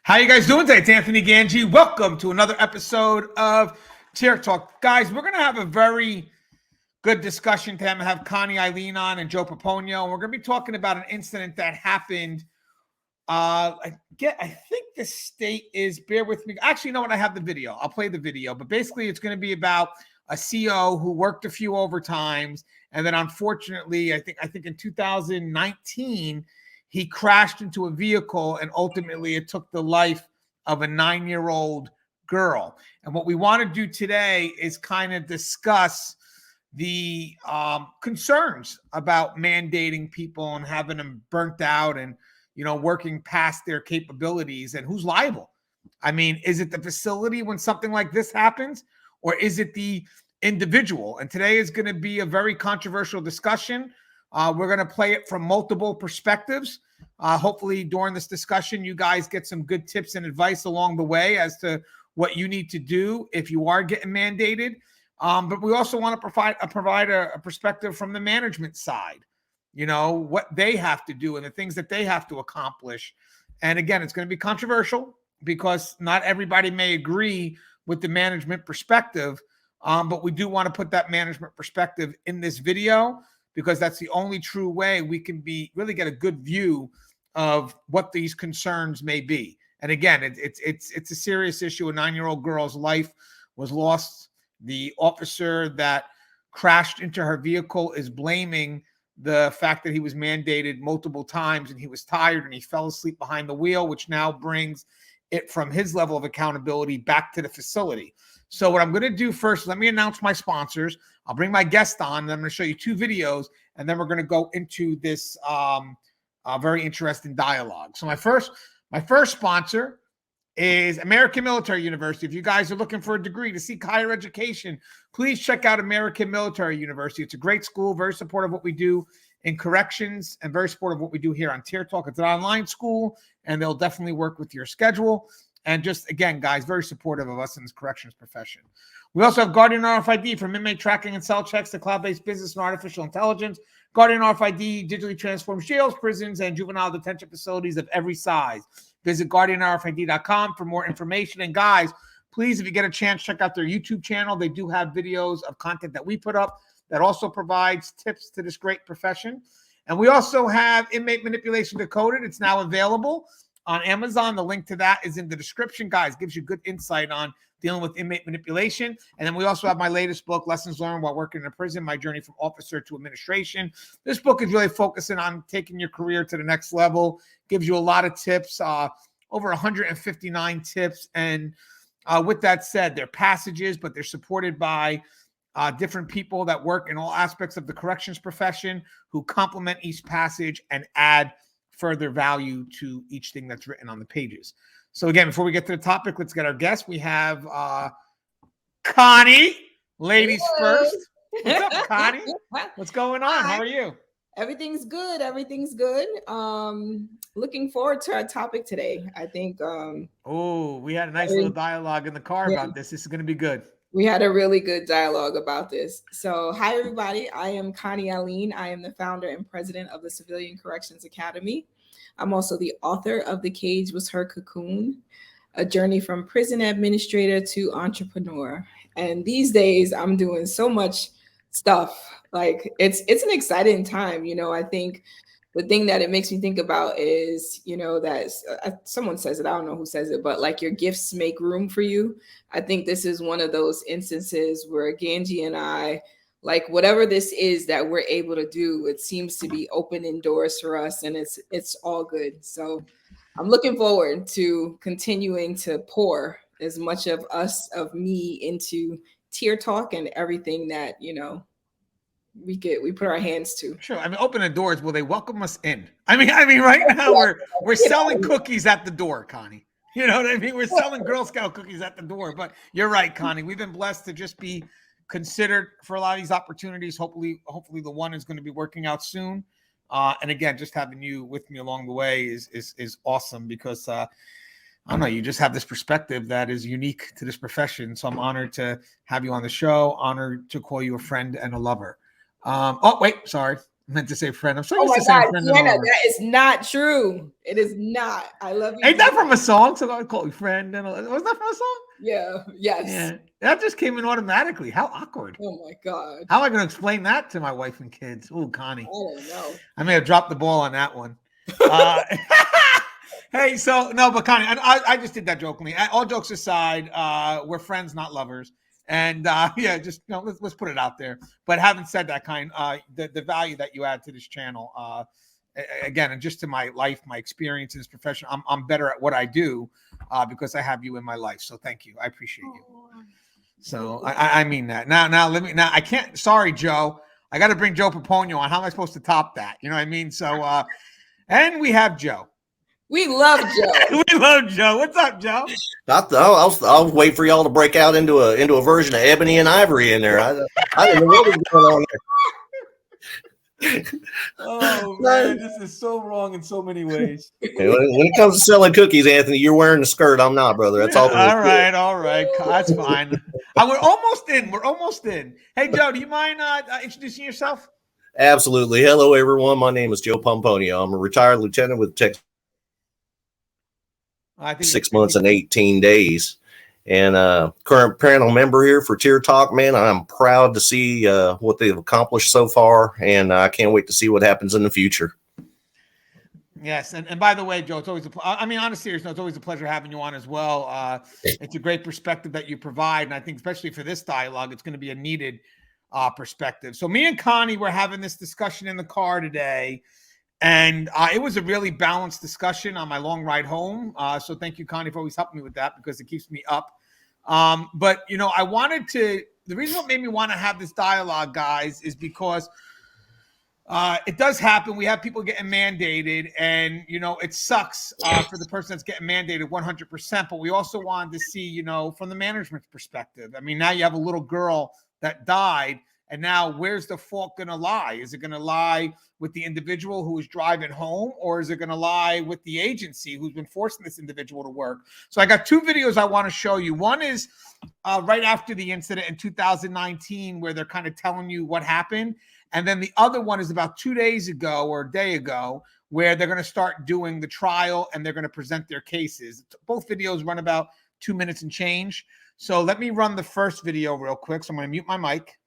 How you guys doing today? It's Anthony Gangi. Welcome to another episode of Tier Talk. Guys, we're going to have a very good discussion today. I'm going to have Connie Alleyne on and Joe Paponio, and we're going to be talking about an incident that happened. I think the state is, bear with me. Actually, you know what? I have the video. I'll play the video. But basically, it's going to be about a CO who worked a few overtimes, and then unfortunately, I think in 2019, he crashed into a vehicle, and ultimately it took the life of a 9-year-old girl. And what we want to do today is kind of discuss the concerns about mandating people and having them burnt out and, working past their capabilities, and who's liable. I mean, is it the facility when something like this happens, or is it the individual? And today is going to be a very controversial discussion. We're going to play it from multiple perspectives. Hopefully during this discussion, you guys get some good tips and advice along the way as to what you need to do if you are getting mandated. But we also want to provide a perspective from the management side, what they have to do and the things that they have to accomplish. And again, it's going to be controversial because not everybody may agree with the management perspective. But we do want to put that management perspective in this video, because that's the only true way we can really get a good view of what these concerns may be. And again, it's a serious issue. A 9-year-old girl's life was lost. The officer that crashed into her vehicle is blaming the fact that he was mandated multiple times and he was tired and he fell asleep behind the wheel, which now brings it from his level of accountability back to the facility. So what I'm going to do first, let me announce my sponsors. I'll bring my guest on, and I'm going to show you 2 videos, and then we're going to go into this very interesting dialogue. So my first sponsor is American Military University. If you guys are looking for a degree to seek higher education, please check out American Military University. It's a great school, very supportive of what we do in corrections, and very supportive of what we do here on Tier Talk. It's an online school, and they'll definitely work with your schedule. And just, again, guys, very supportive of us in this corrections profession. We also have Guardian RFID, from inmate tracking and cell checks to cloud-based business and artificial intelligence. Guardian RFID digitally transforms jails, prisons, and juvenile detention facilities of every size. Visit GuardianRFID.com for more information. And guys, please, if you get a chance, check out their YouTube channel. They do have videos of content that we put up that also provides tips to this great profession. And we also have Inmate Manipulation Decoded. It's now available on Amazon. The link to that is in the description. Guys, gives you good insight on dealing with inmate manipulation. And then we also have my latest book, Lessons Learned While Working in a Prison, My Journey from Officer to Administration. This book is really focusing on taking your career to the next level. Gives you a lot of tips, over 159 tips. And with that said, they're passages, but they're supported by different people that work in all aspects of the corrections profession who complement each passage and add further value to each thing that's written on the pages. So again, before we get to the topic, let's get our guest. We have Connie, ladies first. What's up, Connie? What's going on? How are you? Everything's good. Everything's good. Looking forward to our topic today. I think. We had a nice little dialogue in the car about this. This is going to be good. We had a really good dialogue about this. So, hi, everybody. I am Connie Alleyne. I am the founder and president of the Civilian Corrections Academy. I'm also the author of The Cage Was Her Cocoon, a journey from prison administrator to entrepreneur. And these days, I'm doing so much stuff. Like, it's an exciting time. I think the thing that it makes me think about is, that someone says it, I don't know who says it, but like your gifts make room for you. I think this is one of those instances where Gangi and I, like whatever this is that we're able to do, it seems to be opening doors for us, and it's all good. So I'm looking forward to continuing to pour as much of me into Tier Talk and everything that, we put our hands to. Sure. I mean, open the doors. Will they welcome us in? I mean, right now we're selling cookies at the door, Connie. You know what I mean? We're selling Girl Scout cookies at the door. But you're right, Connie. We've been blessed to just be considered for a lot of these opportunities. Hopefully the one is going to be working out soon. And again, just having you with me along the way is awesome, because I don't know, you just have this perspective that is unique to this profession. So I'm honored to have you on the show. Honored to call you a friend and a lover. Sorry. meant to say friend. I'm so Oh used my to saying God, friend and Sienna, all. that is not true. It is not. I love you. Ain't that from a song? So I call you friend. And was that from a song? Yeah. Yes. Yeah. That just came in automatically. How awkward. Oh my God. How am I going to explain that to my wife and kids? Oh, Connie. I don't know. I may have dropped the ball on that one. Hey, so no, but Connie, I just did that jokingly. All jokes aside, we're friends, not lovers. And yeah, just let's put it out there. But having said that, the value that you add to this channel, again, and just to my life, my experience in this profession, I'm better at what I do because I have you in my life. So thank you. I appreciate you. So I mean that. Now I can't. Sorry, Joe. I got to bring Joe Paponio on. How am I supposed to top that? You know what I mean? So and we have Joe. We love Joe. We love Joe. What's up, Joe? I'll wait for y'all to break out into a version of Ebony and Ivory in there. I didn't know what was going on there. Oh man, this is so wrong in so many ways. When it comes to selling cookies, Anthony, you're wearing the skirt. I'm not, brother. That's all. All right. That's fine. We're almost in. Hey, Joe, do you mind introducing yourself? Absolutely. Hello, everyone. My name is Joe Pomponio. I'm a retired lieutenant with Texas. 6 months and 18 days, and current panel member here for Tier Talk. Man, I'm proud to see what they've accomplished so far, and I can't wait to see what happens in the future. Yes, and by the way, Joe, it's always on a serious note, it's always a pleasure having you on as well. It's a great perspective that you provide, and I think especially for this dialogue, it's going to be a needed perspective. So me and Connie were having this discussion in the car today. And it was a really balanced discussion on my long ride home. So thank you, Connie, for always helping me with that because it keeps me up. But, the reason what made me want to have this dialogue, guys, is because it does happen. We have people getting mandated and, it sucks for the person that's getting mandated 100%. But we also wanted to see, from the management's perspective. I mean, now you have a little girl that died. And now where's the fault going to lie? Is it going to lie with the individual who is driving home, or is it going to lie with the agency who's been forcing this individual to work? So I got two videos I want to show you. One is right after the incident in 2019, where they're kind of telling you what happened. And then the other one is about 2 days ago or a day ago, where they're going to start doing the trial and they're going to present their cases. Both videos run about 2 minutes and change. So let me run the first video real quick. So I'm going to mute my mic.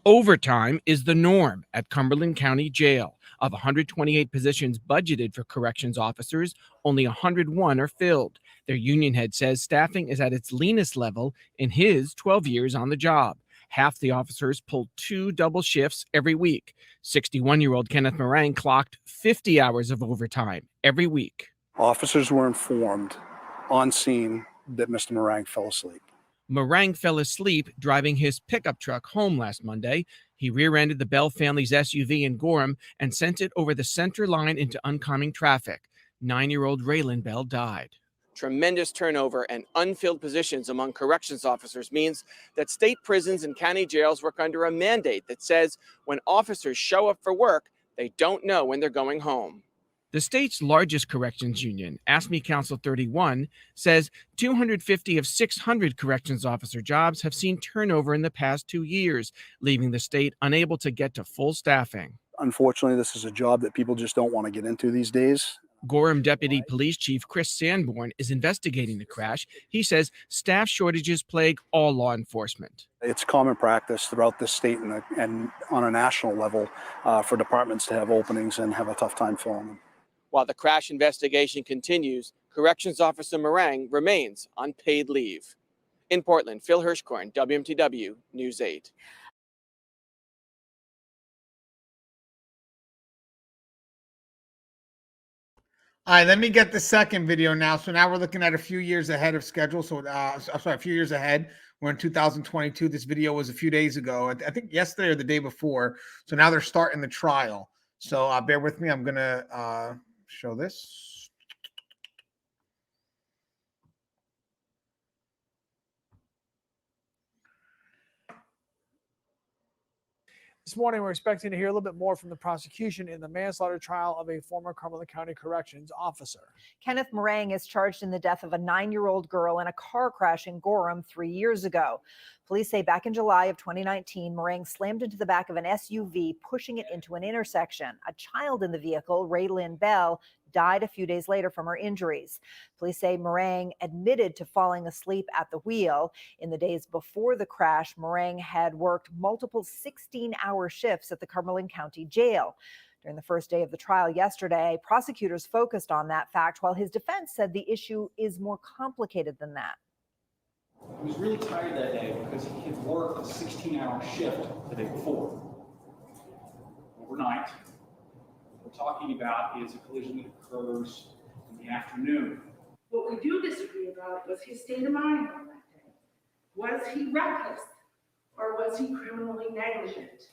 Overtime is the norm at Cumberland County Jail. Of 128 positions budgeted for corrections officers, only 101 are filled. Their union head says staffing is at its leanest level in his 12 years on the job. Half the officers pulled 2 double shifts every week. 61-year-old Kenneth Morang clocked 50 hours of overtime every week. Officers were informed on scene that Mr. Morang fell asleep. Morang fell asleep driving his pickup truck home last Monday. He rear-ended the Bell family's SUV in Gorham and sent it over the center line into oncoming traffic. 9-year-old Raylan Bell died. Tremendous turnover and unfilled positions among corrections officers means that state prisons and county jails work under a mandate that says when officers show up for work, they don't know when they're going home. The state's largest corrections union, AFSCME Council 31, says 250 of 600 corrections officer jobs have seen turnover in the past 2 years, leaving the state unable to get to full staffing. Unfortunately, this is a job that people just don't want to get into these days. Gorham Deputy Police Chief Chris Sanborn is investigating the crash. He says staff shortages plague all law enforcement. It's common practice throughout the state and on a national level for departments to have openings and have a tough time filling them. While the crash investigation continues, Corrections Officer Morang remains on paid leave. In Portland, Phil Hirschkorn, WMTW News 8. All right, let me get the second video now. So now we're looking at a few years ahead of schedule. So, a few years ahead. We're in 2022. This video was a few days ago. I think yesterday or the day before. So now they're starting the trial. So bear with me. I'm going to show this. This morning, we're expecting to hear a little bit more from the prosecution in the manslaughter trial of a former Cumberland County Corrections officer. Kenneth Meringue is charged in the death of a 9-year-old girl in a car crash in Gorham 3 years ago. Police say back in July of 2019, Meringue slammed into the back of an SUV, pushing it into an intersection. A child in the vehicle, Raylyn Bell, died a few days later from her injuries. Police say Meringue admitted to falling asleep at the wheel. In the days before the crash, Meringue had worked multiple 16-hour shifts at the Cumberland County Jail. During the first day of the trial yesterday, prosecutors focused on that fact, while his defense said the issue is more complicated than that. He was really tired that day because he had worked a 16-hour shift the day before. Overnight, what we're talking about is a collision that occurs in the afternoon. What we do disagree about was his state of mind on that day. Was he reckless or was he criminally negligent?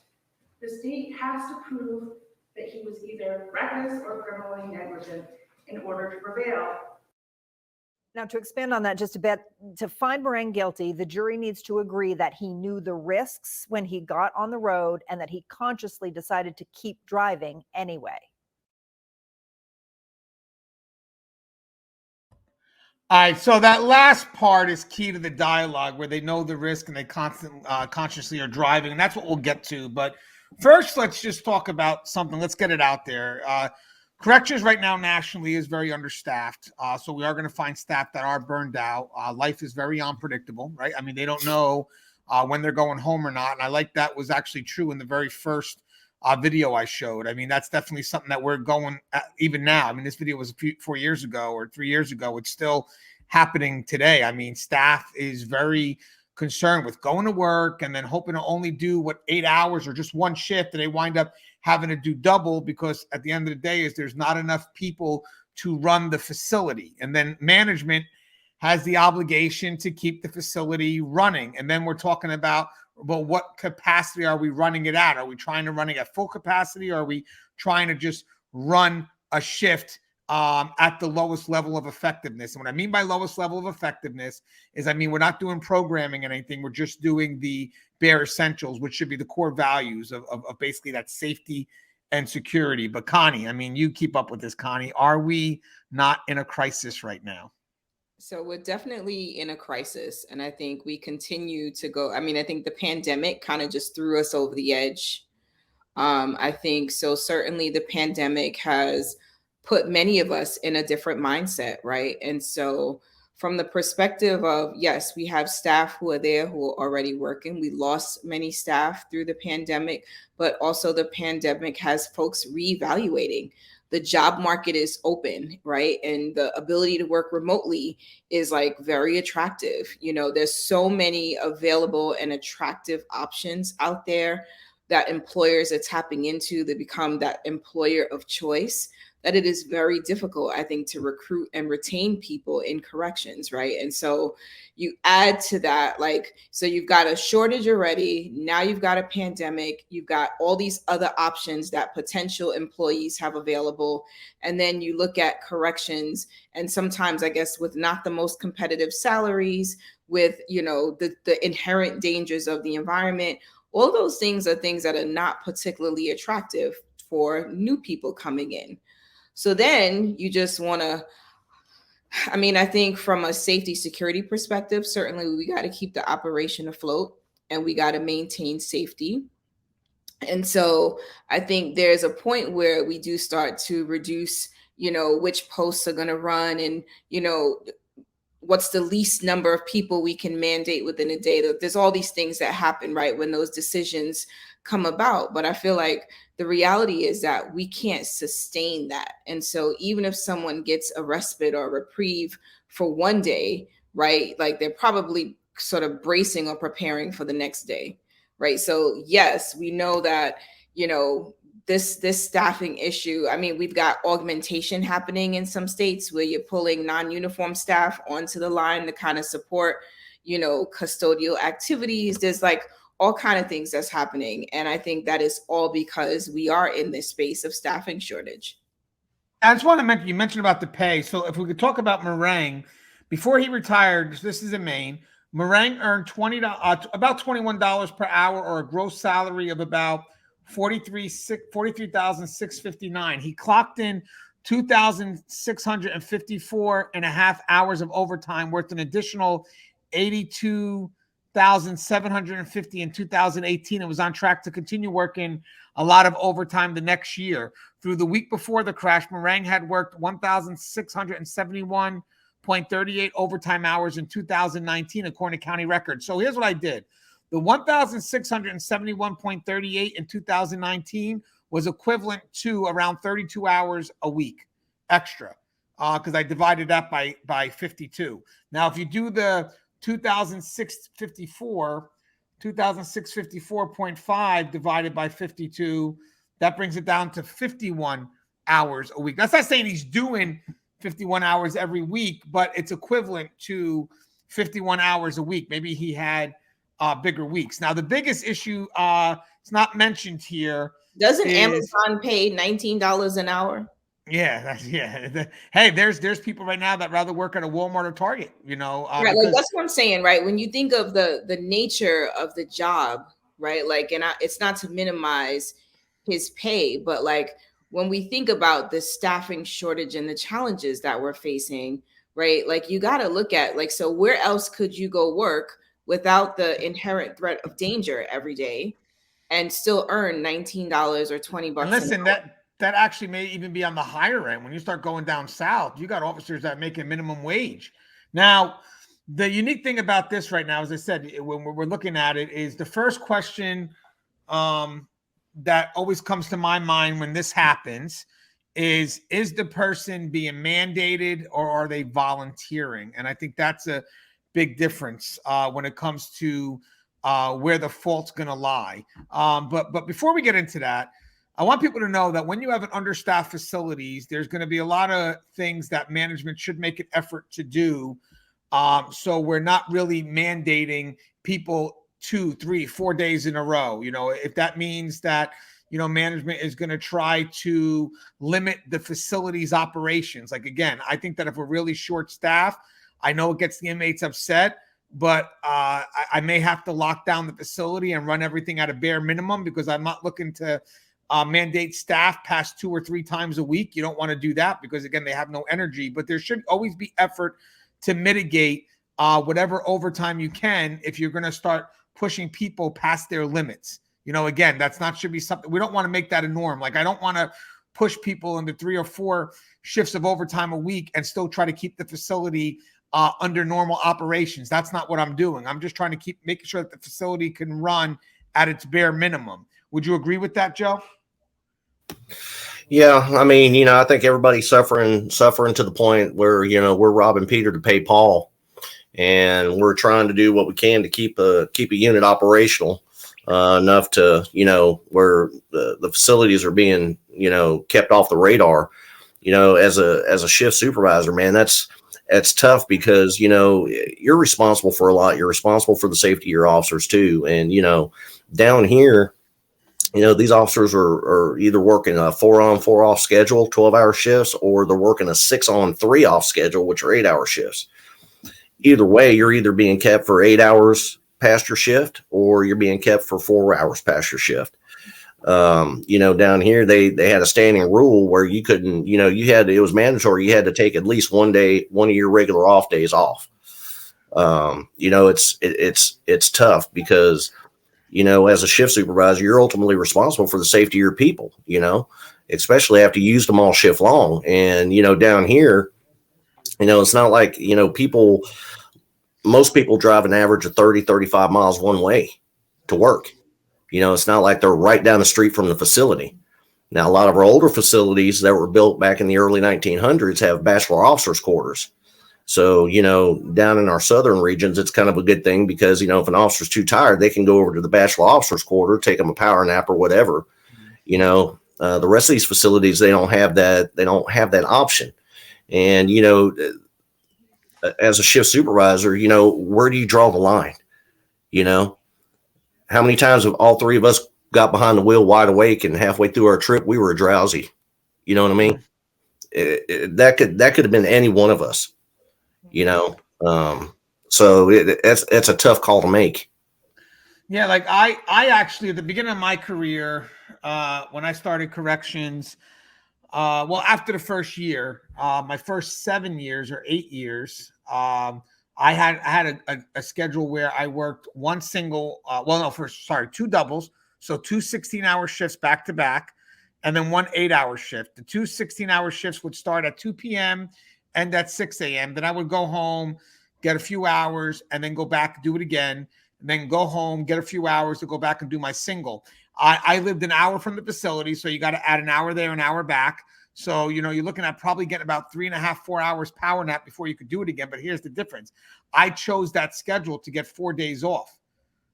The state has to prove that he was either reckless or criminally negligent in order to prevail. Now, to expand on that just a bit, to find Meringue guilty, the jury needs to agree that he knew the risks when he got on the road and that he consciously decided to keep driving anyway. All right, so that last part is key to the dialogue, where they know the risk and they consciously are driving, and that's what we'll get to. But first, let's just talk about something. Let's get it out there. Corrections right now nationally is very understaffed. So we are going to find staff that are burned out. Life is very unpredictable, right? I mean, they don't know when they're going home or not. And I like that was actually true in the very first video I showed. I mean, that's definitely something that we're going at even now. I mean, this video was 4 years ago or 3 years ago. It's still happening today. I mean, staff is very concerned with going to work and then hoping to only do 8 hours or just one shift, and they wind up having to do double because at the end of the day there's not enough people to run the facility. And then management has the obligation to keep the facility running. And then we're talking about, well, what capacity are we running it at? Are we trying to run it at full capacity, or are we trying to just run a shift at the lowest level of effectiveness? And what I mean by lowest level of effectiveness is, I mean, we're not doing programming and anything. We're just doing the bare essentials, which should be the core values of basically that safety and security. But Connie, I mean, you keep up with this, Connie. Are we not in a crisis right now? So we're definitely in a crisis. And I think we continue to go. I mean, I think the pandemic kind of just threw us over the edge. I think so. Certainly the pandemic has put many of us in a different mindset, right? And so from the perspective of, yes, we have staff who are there who are already working. We lost many staff through the pandemic, but also the pandemic has folks reevaluating. The job market is open, right? And the ability to work remotely is like very attractive. You know, there's so many available and attractive options out there that employers are tapping into to become that employer of choice, that it is very difficult, I think, to recruit and retain people in corrections, right? And so you add to that, like, so you've got a shortage already. Now you've got a pandemic. You've got all these other options that potential employees have available. And then you look at corrections, and sometimes, I guess, with not the most competitive salaries, with, you know, the inherent dangers of the environment. All those things are things that are not particularly attractive for new people coming in. So then you just want to, I mean, I think from a safety security perspective, certainly we got to keep the operation afloat and we got to maintain safety. And so I think there's a point where we do start to reduce, you know, which posts are going to run, and, you know, what's the least number of people we can mandate within a day. There's all these things that happen, right, when those decisions come about. But I feel like the reality is that we can't sustain that. And so even if someone gets a respite or a reprieve for one day, right, like they're probably sort of bracing or preparing for the next day, right? So yes, we know that, you know, this staffing issue, I mean, we've got augmentation happening in some states where you're pulling non-uniform staff onto the line to kind of support, you know, custodial activities. There's like all kind of things that's happening. And I think that is all because we are in this space of staffing shortage. I just want to mention, you mentioned about the pay. So if we could talk about Meringue, before he retired, this is in Maine, Meringue earned about $21 per hour, or a gross salary of about 43,659. He clocked in 2,654 and a half hours of overtime, worth an additional 82,750 in 2018, and was on track to continue working a lot of overtime the next year. Through the week before the crash, Meringue had worked 1,671.38 overtime hours in 2019, according to county records. So here's what I did. The 1,671.38 in 2019 was equivalent to around 32 hours a week extra, because I divided that by 52. Now, if you do the 2,654.5 divided by 52, that brings it down to 51 hours a week. That's not saying he's doing 51 hours every week, but it's equivalent to 51 hours a week. Maybe he had bigger weeks. Now, the biggest issue, it's not mentioned here. Doesn't Amazon pay $19 an hour? Yeah, hey, there's people right now that rather work at a Walmart or Target, right? Like, that's what I'm saying, right? When you think of the nature of the job, right? Like, and it's not to minimize his pay, but like when we think about the staffing shortage and the challenges that we're facing, right? Like, you got to look at, like, so where else could you go work without the inherent threat of danger every day and still earn $19 or $20? And listen, that actually may even be on the higher end. When you start going down south, you got officers that make a minimum wage. Now, the unique thing about this right now, as I said, when we're looking at it, is the first question that always comes to my mind when this happens is the person being mandated or are they volunteering? And I think that's a big difference when it comes to where the fault's going to lie. But before we get into that, I want people to know that when you have an understaffed facilities, there's going to be a lot of things that management should make an effort to do. So we're not really mandating people 2, 3, 4 days in a row. If that means that, management is going to try to limit the facilities operations. Like, again, I think that if we're really short staffed, I know it gets the inmates upset, but I may have to lock down the facility and run everything at a bare minimum, because I'm not looking to mandate staff past 2 or 3 times a week. You don't want to do that because, again, they have no energy. But there should always be effort to mitigate whatever overtime you can if you're going to start pushing people past their limits. Again, should be something. We don't want to make that a norm. Like, I don't want to push people into 3 or 4 shifts of overtime a week and still try to keep the facility under normal operations. That's not what I'm doing. I'm just trying to making sure that the facility can run at its bare minimum. Would you agree with that, Joe? Yeah, I mean, I think everybody's suffering to the point where, we're robbing Peter to pay Paul, and we're trying to do what we can to keep a unit operational enough to, where the facilities are being, kept off the radar. As a shift supervisor, man, that's tough because, you're responsible for a lot. You're responsible for the safety of your officers too. And, down here, these officers are either working a 4-on, 4-off schedule, 12-hour shifts, or they're working a 6-on, 3-off schedule, which are 8-hour shifts. Either way, you're either being kept for 8 hours past your shift, or you're being kept for 4 hours past your shift. Down here, they had a standing rule where you couldn't, it was mandatory. You had to take at least one of your regular off days off. It's tough because, as a shift supervisor, you're ultimately responsible for the safety of your people, especially after you used them all shift long. And, down here, it's not like, most people drive an average of 30, 35 miles one way to work. It's not like they're right down the street from the facility. Now, a lot of our older facilities that were built back in the early 1900s have bachelor officers' quarters. So, down in our southern regions, it's kind of a good thing because, if an officer's too tired, they can go over to the bachelor officer's quarter, take them a power nap or whatever. The rest of these facilities, they don't have that. They don't have that option. And, as a shift supervisor, where do you draw the line? How many times have all 3 of us got behind the wheel wide awake and halfway through our trip, we were drowsy? You know what I mean? That could have been any one of us. So it's a tough call to make. Yeah, like I actually, at the beginning of my career, when I started corrections, well, after the first year, my first 7 years or 8 years, I had a schedule where I worked one single, two doubles. So 2 16-hour shifts back to back, and then 1 8-hour shift. The 2 16-hour shifts would start at 2 p.m. and at 6 a.m. Then I would go home, get a few hours, and then go back, do it again, and then go home, get a few hours to go back and do my single. I lived an hour from the facility, so you got to add an hour there, an hour back. So, you're looking at probably getting about 3.5, 4 hours power nap before you could do it again. But here's the difference. I chose that schedule to get 4 days off.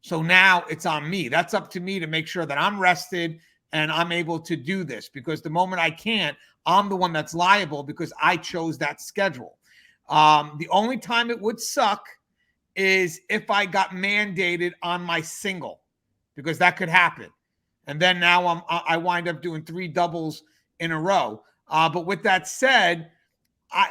So now it's on me. That's up to me to make sure that I'm rested and I'm able to do this, because the moment I can't, I'm the one that's liable because I chose that schedule. The only time it would suck is if I got mandated on my single, because that could happen. And then now I wind up doing 3 doubles in a row. But with that said,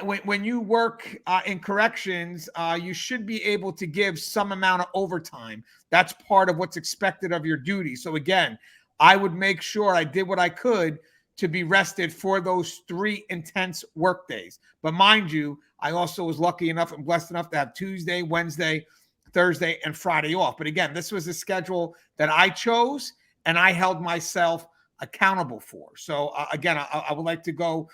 when you work in corrections, you should be able to give some amount of overtime. That's part of what's expected of your duty. So again, I would make sure I did what I could to be rested for those 3 intense work days. But mind you, I also was lucky enough and blessed enough to have Tuesday, Wednesday, Thursday, and Friday off. But again, this was a schedule that I chose and I held myself accountable for. So again, I would like to go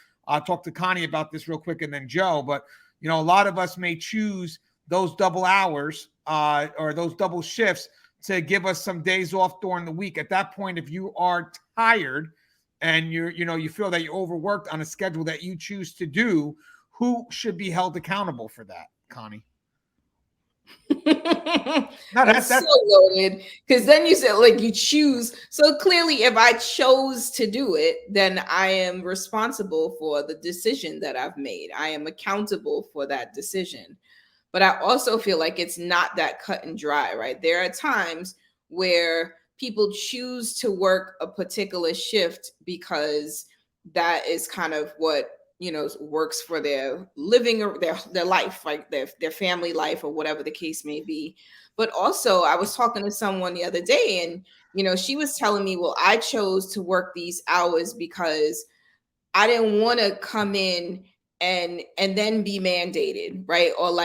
talk to Connie about this real quick, and then Joe. But a lot of us may choose those double hours or those double shifts to give us some days off during the week. At that point, if you are tired and you feel that you're overworked on a schedule that you choose to do, who should be held accountable for that, Connie? No, that's so loaded, because then you said you choose. So clearly, if I chose to do it, then I am responsible for the decision that I've made. I am accountable for that decision. But I also feel like it's not that cut and dry, right? There are times where people choose to work a particular shift because that is kind of what works for their living or their life, like their family life or whatever the case may be. But also, I was talking to someone the other day, and she was telling me, well, I chose to work these hours because I didn't want to come in and then be mandated, right? Or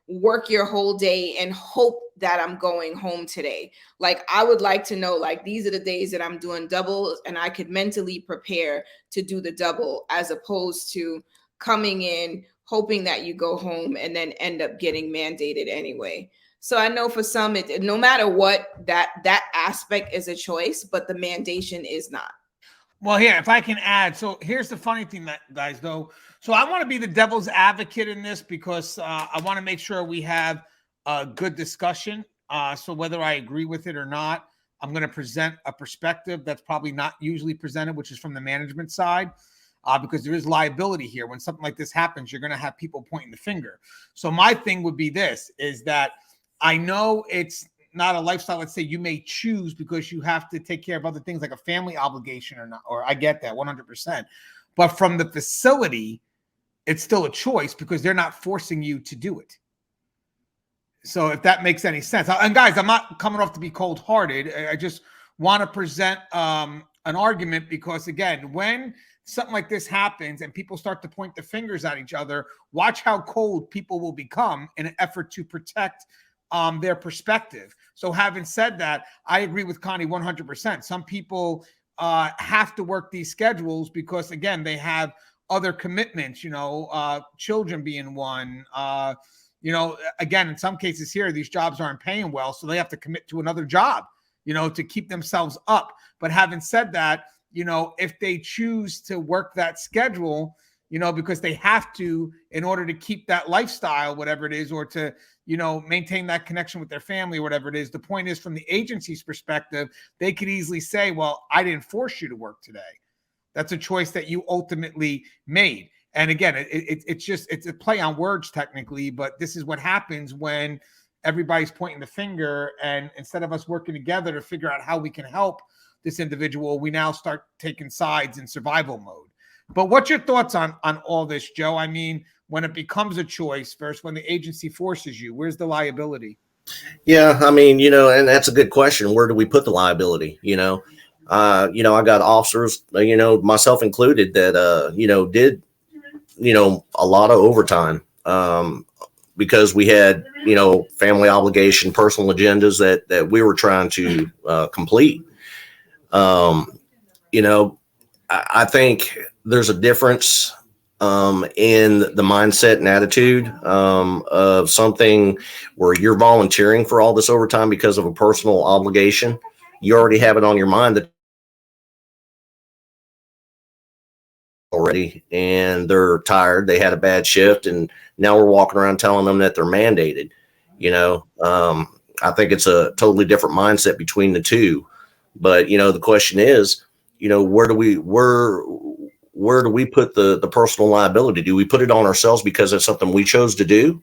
work your whole day and hope that I'm going home today. I would like to know, these are the days that I'm doing doubles, and I could mentally prepare to do the double, as opposed to coming in, hoping that you go home and then end up getting mandated anyway. So I know for some, no matter what, that aspect is a choice, but the mandation is not. Well, here, if I can add, so here's the funny thing, guys, though. So I want to be the devil's advocate in this, because I want to make sure we have a good discussion. So whether I agree with it or not, I'm going to present a perspective that's probably not usually presented, which is from the management side, because there is liability here. When something like this happens, you're going to have people pointing the finger. So my thing would be this, is that I know it's not a lifestyle, let's say, you may choose because you have to take care of other things like a family obligation or not, or I get that 100%. But from the facility, it's still a choice because they're not forcing you to do it. So if that makes any sense. And guys, I'm not coming off to be cold-hearted. I just want to present an argument, because again, when something like this happens and people start to point the fingers at each other, watch how cold people will become in an effort to protect their perspective. So having said that, I agree with Connie 100%. Some people have to work these schedules because, again, they have other commitments, children being one, again, in some cases here, these jobs aren't paying well, so they have to commit to another job, to keep themselves up. But having said that, if they choose to work that schedule, because they have to in order to keep that lifestyle, whatever it is, or to, maintain that connection with their family or whatever it is. The point is, from the agency's perspective, they could easily say, well, I didn't force you to work today. That's a choice that you ultimately made. And again, it's a play on words technically, but this is what happens when everybody's pointing the finger, and instead of us working together to figure out how we can help this individual, we now start taking sides in survival mode. But what's your thoughts on all this, Joe? I mean, when it becomes a choice versus when the agency forces you, where's the liability? Yeah, I mean, and that's a good question. Where do we put the liability? You know, I got officers, you know, myself included, that, you know, did, you know, a lot of overtime, because we had, you know, family obligation, personal agendas that we were trying to complete. You know, I think there's a difference in the mindset and attitude of something where you're volunteering for all this overtime because of a personal obligation. You already have it on your mind that already, and they're tired. They had a bad shift, and now we're walking around telling them that they're mandated. You know, I think it's a totally different mindset between the two. But you know, the question is, you know, where do we put the personal liability? Do we put it on ourselves because it's something we chose to do,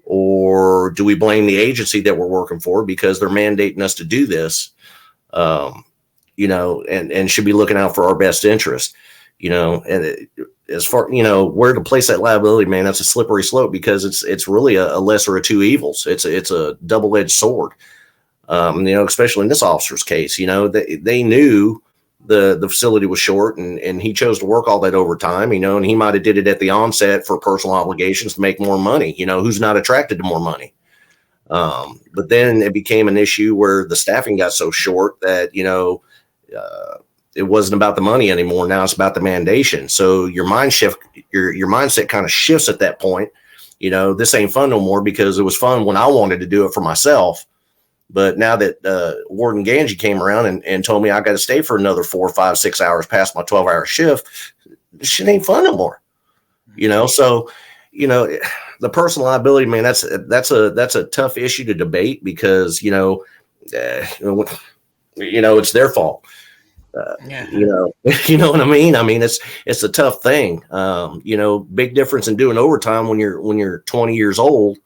or do we blame the agency that we're working for because they're mandating us to do this? You know, and should be looking out for our best interest. You know, and as far, you know, where to place that liability, man, that's a slippery slope, because it's really a lesser of two evils. It's a double-edged sword. You know, especially in this officer's case, you know, they knew the facility was short, and he chose to work all that overtime, you know, and he might have did it at the onset for personal obligations to make more money. You know, who's not attracted to more money? But then it became an issue where the staffing got so short that, you know, it wasn't about the money anymore. Now it's about the mandation. So your mindset kind of shifts at that point. You know, this ain't fun no more, because it was fun when I wanted to do it for myself. But now that Warden Gangi came around and told me I got to stay for another 4, 5, 6 hours past my 12-hour shift, this shit ain't fun no more. You know, so, you know, the personal liability, man, that's a tough issue to debate, because, you know, it's their fault. You know, you know what I mean? I mean, it's a tough thing. You know, big difference in doing overtime when you're 20 years old,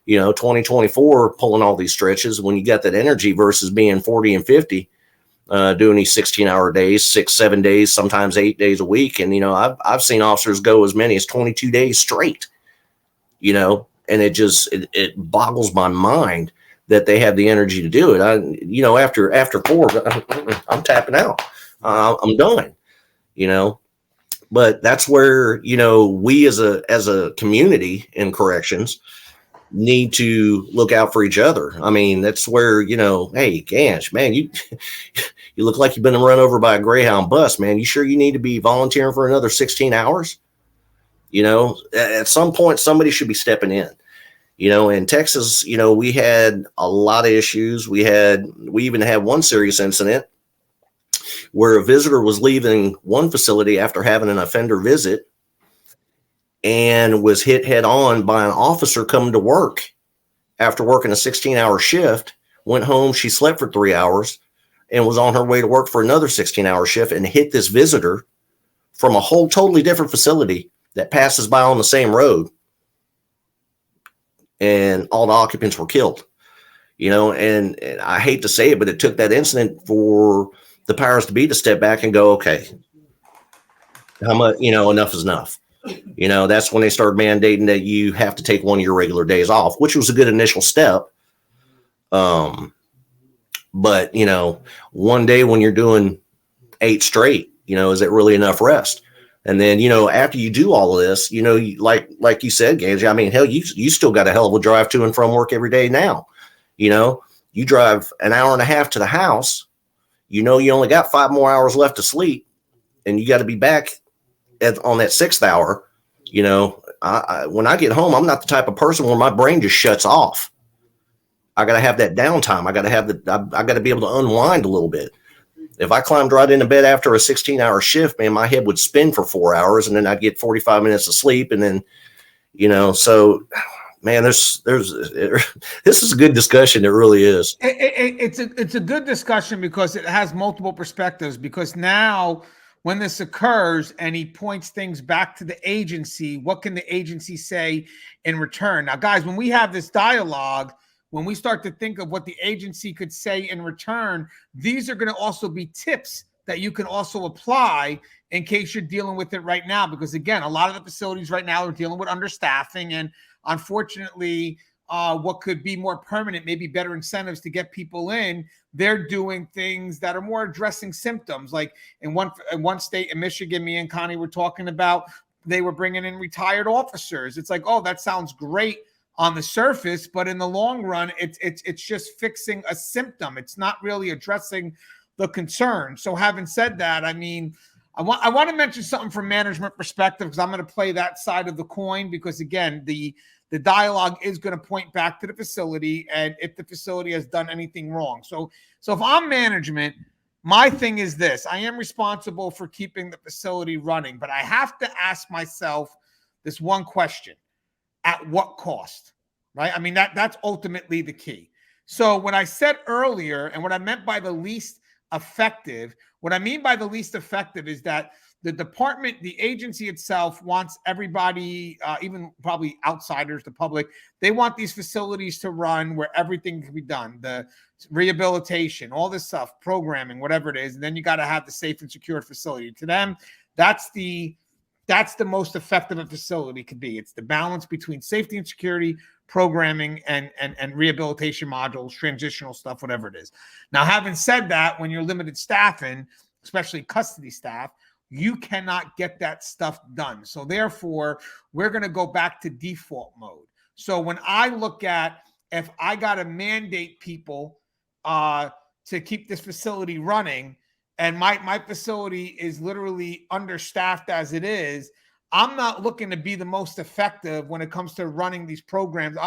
you know, 24, pulling all these stretches, when you got that energy, versus being 40 and 50, doing these 16-hour days, 6, 7 days, sometimes 8 days a week. And, you know, I've seen officers go as many as 22 days straight, you know, and it boggles my mind that they have the energy to do it. You know, after 4, I'm tapping out. I'm done, you know. But that's where, you know, we as a community in corrections need to look out for each other. I mean, that's where, you know, hey, gosh, man, you look like you've been run over by a Greyhound bus, man. You sure you need to be volunteering for another 16 hours? You know, at some point, somebody should be stepping in. You know, in Texas, you know, we had a lot of issues. We even had one serious incident where a visitor was leaving one facility after having an offender visit, and was hit head on by an officer coming to work after working a 16-hour shift. Went home, she slept for 3 hours, and was on her way to work for another 16-hour shift, and hit this visitor from a whole totally different facility that passes by on the same road. And all the occupants were killed. You know, and I hate to say it, but it took that incident for the powers to be to step back and go, okay, how much, you know, enough is enough. You know, that's when they started mandating that you have to take one of your regular days off, which was a good initial step. But, you know, one day when you're doing 8 straight, you know, is it really enough rest? And then, you know, after you do all of this, you know, like you said, Gangi, I mean, hell, you still got a hell of a drive to and from work every day now. You know, you drive an hour and a half to the house, you know, you only got 5 more hours left to sleep, and you got to be back on that 6th hour. You know, when I get home, I'm not the type of person where my brain just shuts off. I got to have that downtime. I got to be able to unwind a little bit. If I climbed right into bed after a 16-hour shift, man, my head would spin for 4 hours, and then I'd get 45 minutes of sleep. And then, you know, so, man, this is a good discussion. It really is. It's a good discussion because it has multiple perspectives, because now when this occurs and he points things back to the agency, what can the agency say in return? Now, guys, when we have this dialogue, when we start to think of what the agency could say in return, these are going to also be tips that you can also apply in case you're dealing with it right now. Because again, a lot of the facilities right now are dealing with understaffing, and unfortunately, what could be more permanent, maybe better incentives to get people in, they're doing things that are more addressing symptoms. Like in one state in Michigan, me and Connie were talking about, they were bringing in retired officers. It's like, oh, that sounds great on the surface, but in the long run, it's just fixing a symptom. It's not really addressing the concern. So having said that, I mean, I want to mention something from management perspective, because I'm going to play that side of the coin, because again, the dialogue is going to point back to the facility and if the facility has done anything wrong. So if I'm management, my thing is this: I am responsible for keeping the facility running, but I have to ask myself this one question: at what cost? Right? I mean, that's ultimately the key. So when I said earlier, and what I meant by the least effective, what I mean by the least effective is that the department, the agency itself wants everybody, even probably outsiders, the public, they want these facilities to run where everything can be done. The rehabilitation, all this stuff, programming, whatever it is. And then you got to have the safe and secure facility. To them, that's the most effective a facility could be. It's the balance between safety and security, programming, and rehabilitation modules, transitional stuff, whatever it is. Now, having said that, when you're limited staffing, especially custody staff, you cannot get that stuff done. So therefore, we're going to go back to default mode. So when I look at, if I got to mandate people to keep this facility running, and my facility is literally understaffed as it is, I'm not looking to be the most effective when it comes to running these programs.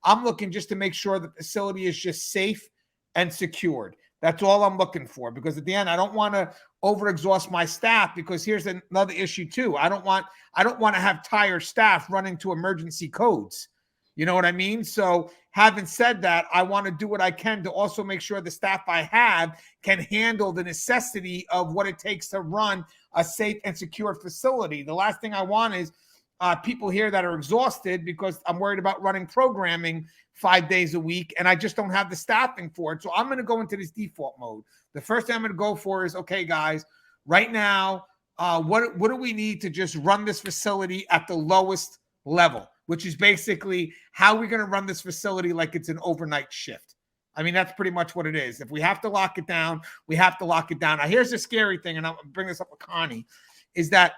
I'm looking just to make sure the facility is just safe and secured. That's all I'm looking for, because at the end, I don't want to overexhaust my staff, because here's another issue too. I don't want to have tired staff running to emergency codes. You know what I mean? So having said that, I want to do what I can to also make sure the staff I have can handle the necessity of what it takes to run a safe and secure facility. The last thing I want is people here that are exhausted because I'm worried about running programming 5 days a week and I just don't have the staffing for it. So I'm going to go into this default mode. The first thing I'm going to go for is, okay, guys, right now, what do we need to just run this facility at the lowest level, which is basically how we're going to run this facility like it's an overnight shift. I mean, that's pretty much what it is. If we have to lock it down, we have to lock it down. Now, here's the scary thing, and I'll bring this up with Connie, is that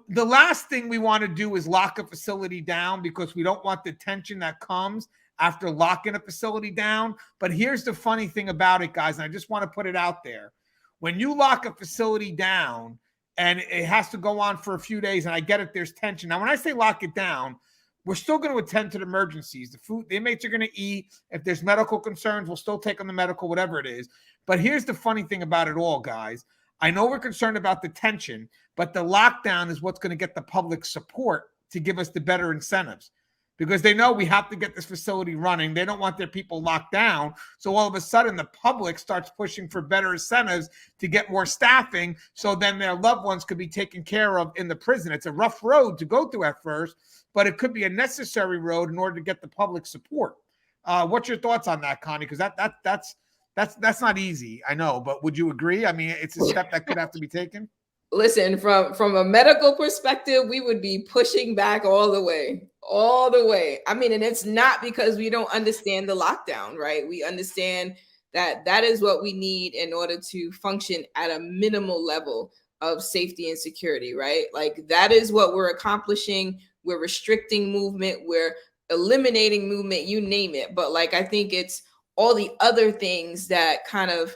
the last thing we want to do is lock a facility down, because we don't want the tension that comes after locking a facility down. But here's the funny thing about it, guys, and I just want to put it out there. When you lock a facility down and it has to go on for a few days, and I get it, there's tension. Now, when I say lock it down, we're still going to attend to the emergencies. The inmates are going to eat. If there's medical concerns, we'll still take them to medical, whatever it is. But here's the funny thing about it all, guys. I know we're concerned about the tension, but the lockdown is what's going to get the public support to give us the better incentives, because they know we have to get this facility running. They don't want their people locked down. So all of a sudden, the public starts pushing for better incentives to get more staffing, so then their loved ones could be taken care of in the prison. It's a rough road to go through at first, but it could be a necessary road in order to get the public support. What's your thoughts on that, Connie? Because that's not easy, I know, but would you agree? I mean, it's a step that could have to be taken. Listen, from a medical perspective, we would be pushing back all the way. I mean, and it's not because we don't understand the lockdown, right? We understand that is what we need in order to function at a minimal level of safety and security, right? Like, that is what we're accomplishing. We're restricting movement. We're eliminating movement, you name it. But like, I think it's all the other things that kind of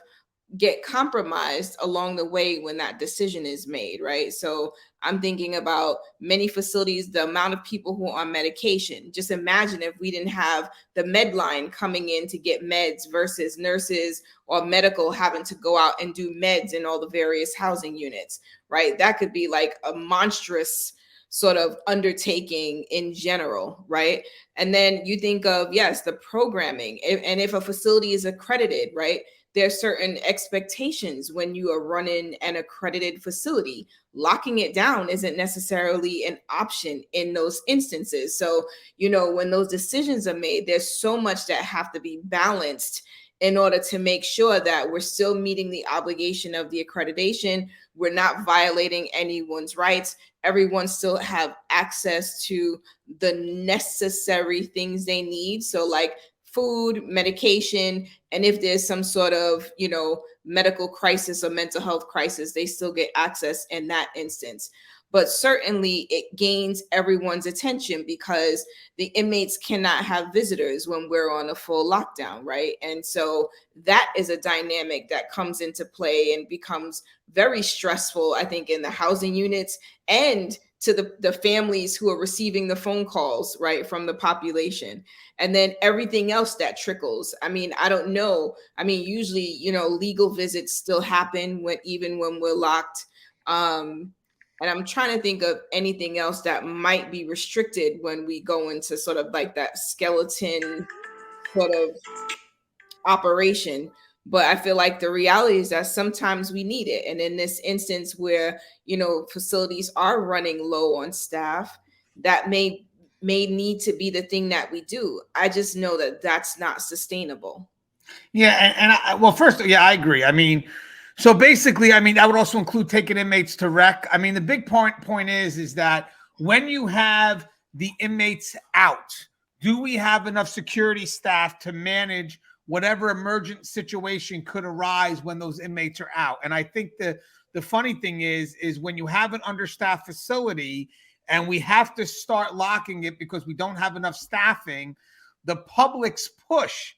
get compromised along the way when that decision is made, right? So I'm thinking about many facilities, the amount of people who are on medication. Just imagine if we didn't have the med line coming in to get meds versus nurses or medical having to go out and do meds in all the various housing units, right? That could be like a monstrous sort of undertaking in general, right? And then you think of, yes, the programming. And if a facility is accredited, right, there's certain expectations when you are running an accredited facility. Locking it down isn't necessarily an option in those instances. So, you know, when those decisions are made, there's so much that have to be balanced in order to make sure that we're still meeting the obligation of the accreditation. We're not violating anyone's rights. Everyone still have access to the necessary things they need. So like food, medication, and if there's some sort of, medical crisis or mental health crisis, they still get access in that instance. But certainly it gains everyone's attention because the inmates cannot have visitors when we're on a full lockdown, right? And so that is a dynamic that comes into play and becomes very stressful, I think, in the housing units and to the families who are receiving the phone calls, right, from the population. And then everything else that trickles. I mean, I don't know. I mean, usually, legal visits still happen even when we're locked. And I'm trying to think of anything else that might be restricted when we go into sort of like that skeleton sort of operation. But I feel like the reality is that sometimes we need it. And in this instance where, facilities are running low on staff, that may need to be the thing that we do. I just know that that's not sustainable. Yeah. Well, first, yeah, I agree. I mean, so basically, I mean, that would also include taking inmates to rec. I mean, the big point is that when you have the inmates out, do we have enough security staff to manage whatever emergent situation could arise when those inmates are out? And I think the funny thing is when you have an understaffed facility and we have to start locking it because we don't have enough staffing, the public's push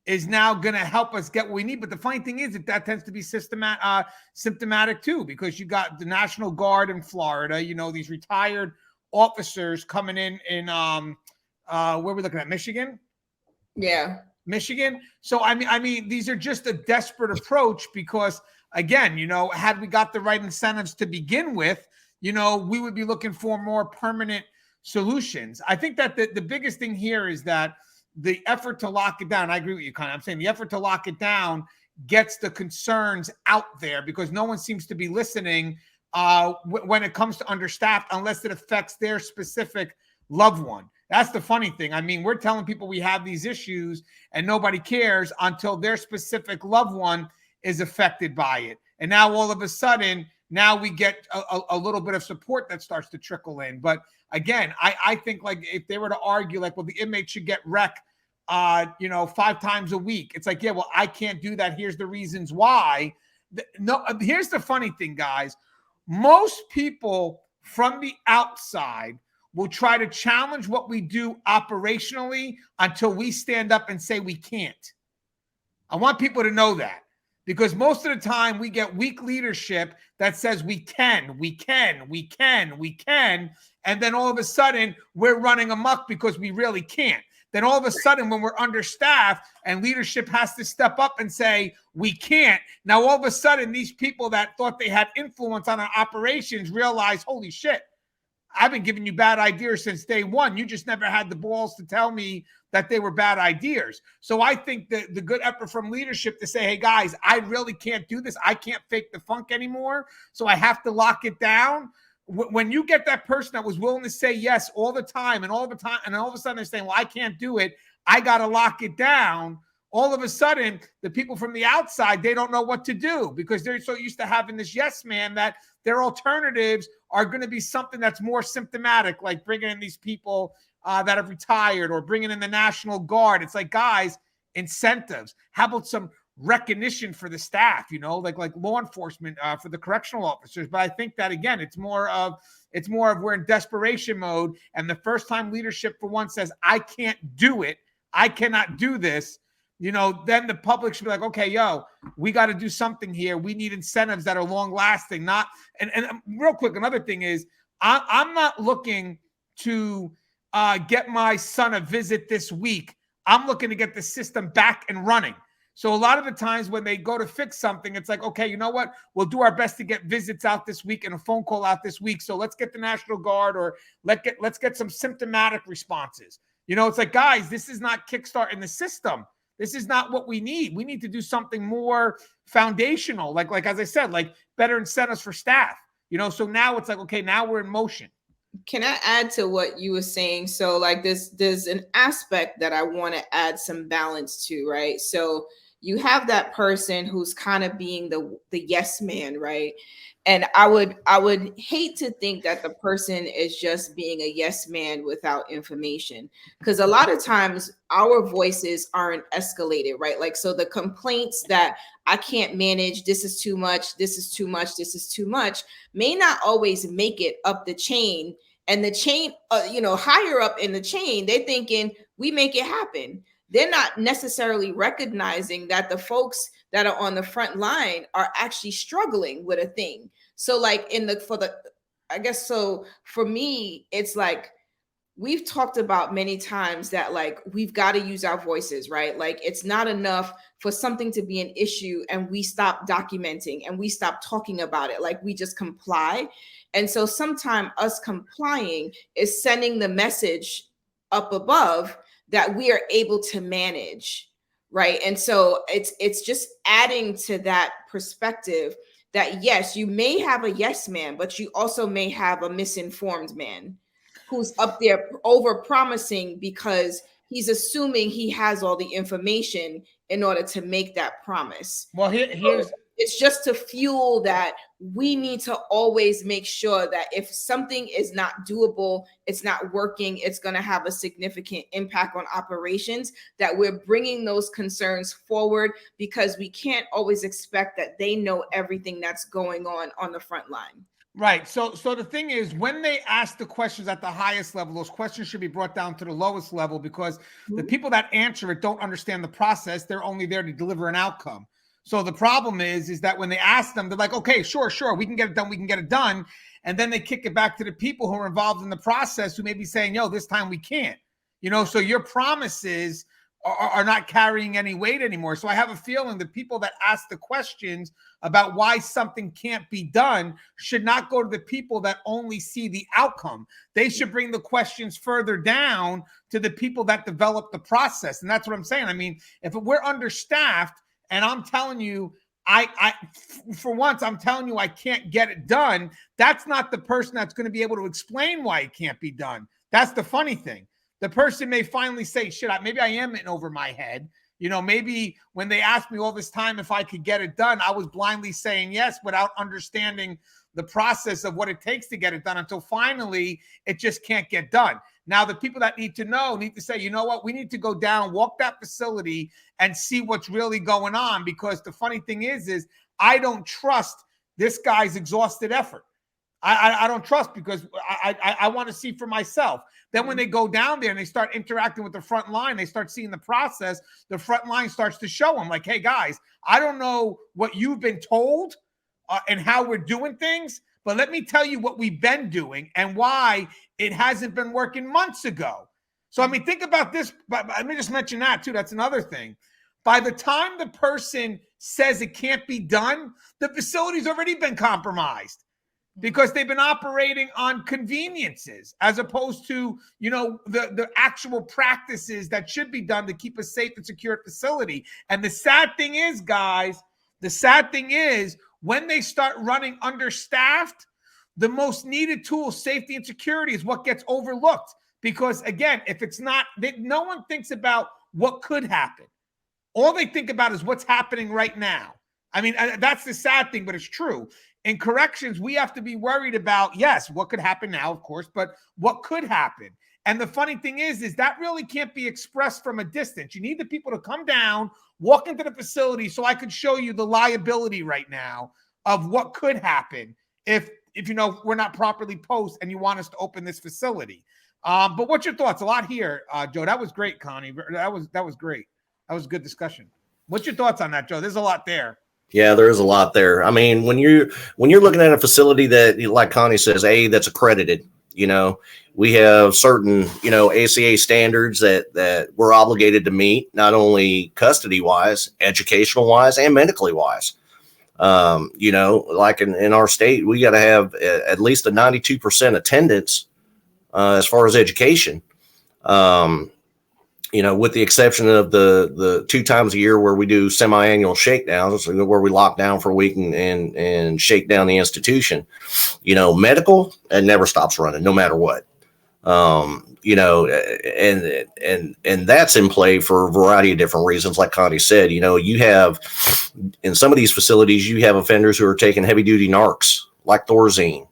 is now going to help us get what we need. But the funny thing is that tends to be symptomatic too, because you got the National Guard in Florida, these retired officers coming in where we're looking at, Michigan? Yeah. Michigan. So, I mean, these are just a desperate approach because, again, had we got the right incentives to begin with, we would be looking for more permanent solutions. I think that the biggest thing here is that the effort to lock it down, I agree with you, Connie. I'm saying the effort to lock it down gets the concerns out there because no one seems to be listening when it comes to understaffed unless it affects their specific loved one. That's the funny thing. I mean, we're telling people we have these issues and nobody cares until their specific loved one is affected by it. And now all of a sudden, now we get a little bit of support that starts to trickle in. But again, I think like if they were to argue like, well, the inmate should get rec 5 times a week. It's like, yeah, well, I can't do that. Here's the reasons why. No, here's the funny thing, guys. Most people from the outside will try to challenge what we do operationally until we stand up and say we can't. I want people to know that because most of the time we get weak leadership that says we can. And then all of a sudden we're running amok because we really can't. Then all of a sudden when we're understaffed and leadership has to step up and say, we can't. Now, all of a sudden these people that thought they had influence on our operations realize, holy shit, I've been giving you bad ideas since day one. You just never had the balls to tell me that they were bad ideas. So I think that the good effort from leadership to say, hey, guys, I really can't do this. I can't fake the funk anymore. So I have to lock it down. When you get that person that was willing to say yes all the time and all of a sudden they're saying, well, I can't do it. I got to lock it down. All of a sudden, the people from the outside, they don't know what to do because they're so used to having this yes man that their alternatives are going to be something that's more symptomatic, like bringing in these people that have retired or bringing in the National Guard. It's like, guys, incentives. How about some recognition for the staff, like law enforcement for the correctional officers? But I think that, again, it's more of we're in desperation mode. And the first time leadership for one says, I can't do it, I cannot do this, then the public should be like, okay, we got to do something here. We need incentives that are long lasting. And real quick, another thing is I'm not looking to get my son a visit this week. I'm looking to get the system back and running. So a lot of the times when they go to fix something, it's like, okay, you know what? We'll do our best to get visits out this week and a phone call out this week. So let's get the National Guard or let's get some symptomatic responses. It's like, guys, this is not kickstarting the system. This is not what we need. We need to do something more foundational, like as I said, like better incentives for staff. So now it's like, okay, now we're in motion. Can I add to what you were saying? So like there's an aspect that I want to add some balance to, right? So, you have that person who's kind of being the yes man, right? And I would hate to think that the person is just being a yes man without information, because a lot of times our voices aren't escalated, right? Like, so the complaints that I can't manage, this is too much, this is too much, this is too much, may not always make it up the chain. And the chain, higher up in the chain, they're thinking we make it happen. They're not necessarily recognizing that the folks that are on the front line are actually struggling with a thing. So like for me, it's like, we've talked about many times that like we've got to use our voices, right? Like, it's not enough for something to be an issue and we stop documenting and we stop talking about it. Like, we just comply. And so sometimes us complying is sending the message up above that we are able to manage, right? And so it's just adding to that perspective that yes, you may have a yes man, but you also may have a misinformed man who's up there over promising because he's assuming he has all the information in order to make that promise. Well, here's it's just to fuel that we need to always make sure that if something is not doable, it's not working, it's going to have a significant impact on operations, that we're bringing those concerns forward, because we can't always expect that they know everything that's going on the front line. Right. So the thing is, when they ask the questions at the highest level, those questions should be brought down to the lowest level, because the people that answer it don't understand the process. They're only there to deliver an outcome. So the problem is that when they ask them, they're like, okay, sure, we can get it done. We can get it done. And then they kick it back to the people who are involved in the process, who may be saying, yo, this time we can't, so your promises are not carrying any weight anymore. So I have a feeling the people that ask the questions about why something can't be done should not go to the people that only see the outcome. They should bring the questions further down to the people that develop the process. And that's what I'm saying. I mean, if we're understaffed and I'm telling you, for once, I'm telling you I can't get it done, that's not the person that's going to be able to explain why it can't be done. That's the funny thing. The person may finally say, shit, maybe I am in over my head. Maybe when they asked me all this time if I could get it done, I was blindly saying yes without understanding the process of what it takes to get it done, until finally it just can't get done. Now, the people that need to say, you know what, we need to go down, walk that facility and see what's really going on. Because the funny thing is I don't trust this guy's exhausted effort. I don't trust, because I want to see for myself. Then when they go down there and they start interacting with the front line, they start seeing the process, the front line starts to show them like, hey, guys, I don't know what you've been told and how we're doing things, but let me tell you what we've been doing and why it hasn't been working months ago. So, I mean, think about this. But let me just mention that, too. That's another thing. By the time the person says it can't be done, the facility's already been compromised, because they've been operating on conveniences as opposed to, the actual practices that should be done to keep a safe and secure facility. And the sad thing is, guys, when they start running understaffed, the most needed tool, safety and security, is what gets overlooked. Because again, if it's not, no one thinks about what could happen. All they think about is what's happening right now. I mean, that's the sad thing, but it's true. In corrections, we have to be worried about, yes, what could happen now, of course, but what could happen. And the funny thing is that really can't be expressed from a distance. You need the people to come down, walk into the facility, so I could show you the liability right now of what could happen if we're not properly posted and you want us to open this facility. But what's your thoughts? A lot here, Joe. That was great, Connie. That was great. That was a good discussion. What's your thoughts on that, Joe? There's a lot there. Yeah, there is a lot there. I mean, when you're looking at a facility that, like Connie says, that's accredited, we have certain, ACA standards that we're obligated to meet, not only custody wise, educational wise, and medically wise. Like in our state, we got to have at least a 92% attendance as far as education. With the exception of the 2 times a year where we do semi-annual shakedowns, where we lock down for a week and shake down the institution. Medical, it never stops running, no matter what. You know, and that's in play for a variety of different reasons. Like Connie said, you know, you have in some of these facilities, you have offenders who are taking heavy duty narcs like Thorazine,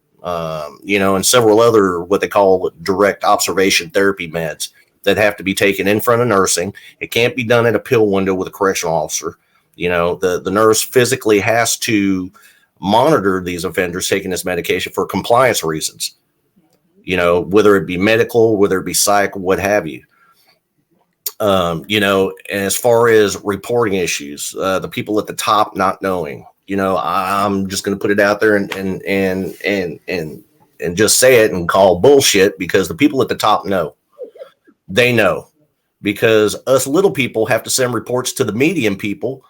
you know, and several other what they call direct observation therapy meds that have to be taken in front of nursing. It can't be done at a pill window with a correctional officer. You know, the nurse physically has to monitor these offenders taking this medication for compliance reasons. You know, whether it be medical, whether it be psych, what have you. You know, and as far as reporting issues, the people at the top not knowing, you know, I'm just going to put it out there and just say it and call bullshit, because the people at the top know. They know, because us little people have to send reports to the medium people.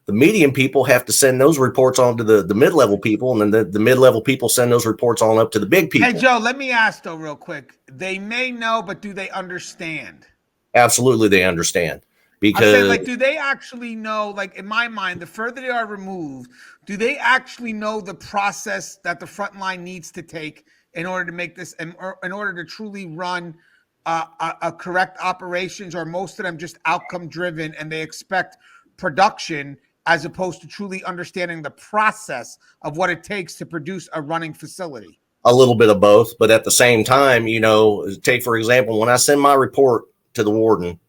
The medium people have to send those reports on to the mid-level people, and then the mid-level people send those reports on up to the big people. Hey, Joe, let me ask though real quick. They may know, but do they understand? Absolutely, they understand. Because I'm saying, like, do they actually know, like, in my mind, the further they are removed, do they actually know the process that the front line needs to take in order to make this, in order to truly run a correct operations, or most of them just outcome driven and they expect production as opposed to truly understanding the process of what it takes to produce a running facility? A little bit of both, but at the same time, you know, take for example, when I send my report to the warden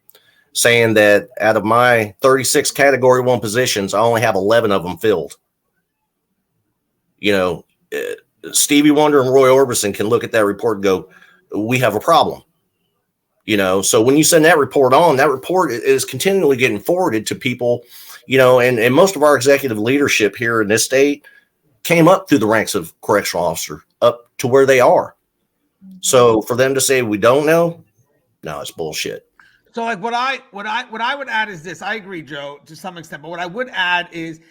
saying that out of my 36 category 1 positions, I only have 11 of them filled. You know, Stevie Wonder and Roy Orbison can look at that report and go, we have a problem. You know, so when you send that report on, that report is continually getting forwarded to people, you know, and most of our executive leadership here in this state came up through the ranks of correctional officer up to where they are. So for them to say we don't know, no, it's bullshit. So like what I would add is this. I agree, Joe, to some extent, but what I would add is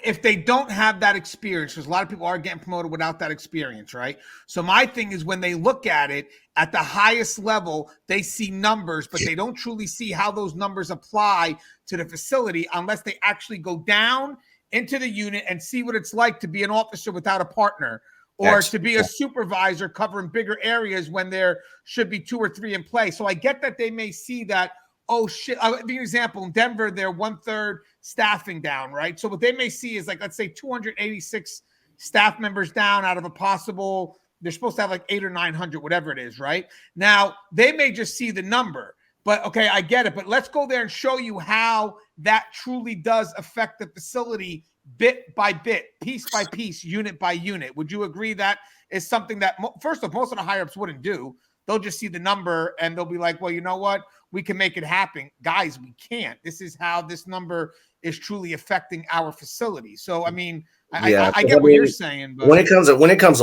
if they don't have that experience, because a lot of people are getting promoted without that experience, right? So my thing is when they look at it at the highest level, they see numbers, but they don't truly see how those numbers apply to the facility unless they actually go down into the unit and see what it's like to be an officer without a partner, or to be a supervisor covering bigger areas when there should be 2 or 3 in play. So I get that they may see that, oh shit. I'll give you an example. In Denver, they're 1/3 staffing down, right? So what they may see is, like, let's say 286 staff members down out of a possible, they're supposed to have like 800 or 900, whatever it is, right? Now, they may just see the number, but okay, I get it. But let's go there and show you how that truly does affect the facility bit by bit, piece by piece, unit by unit. Would you agree that is something that, first of all, most of the higher-ups wouldn't do? They'll just see the number and they'll be like, well, you know what? We can make it happen. Guys, we can't. This is how this number is truly affecting our facility. So, I mean, I get what you're saying. But when it comes to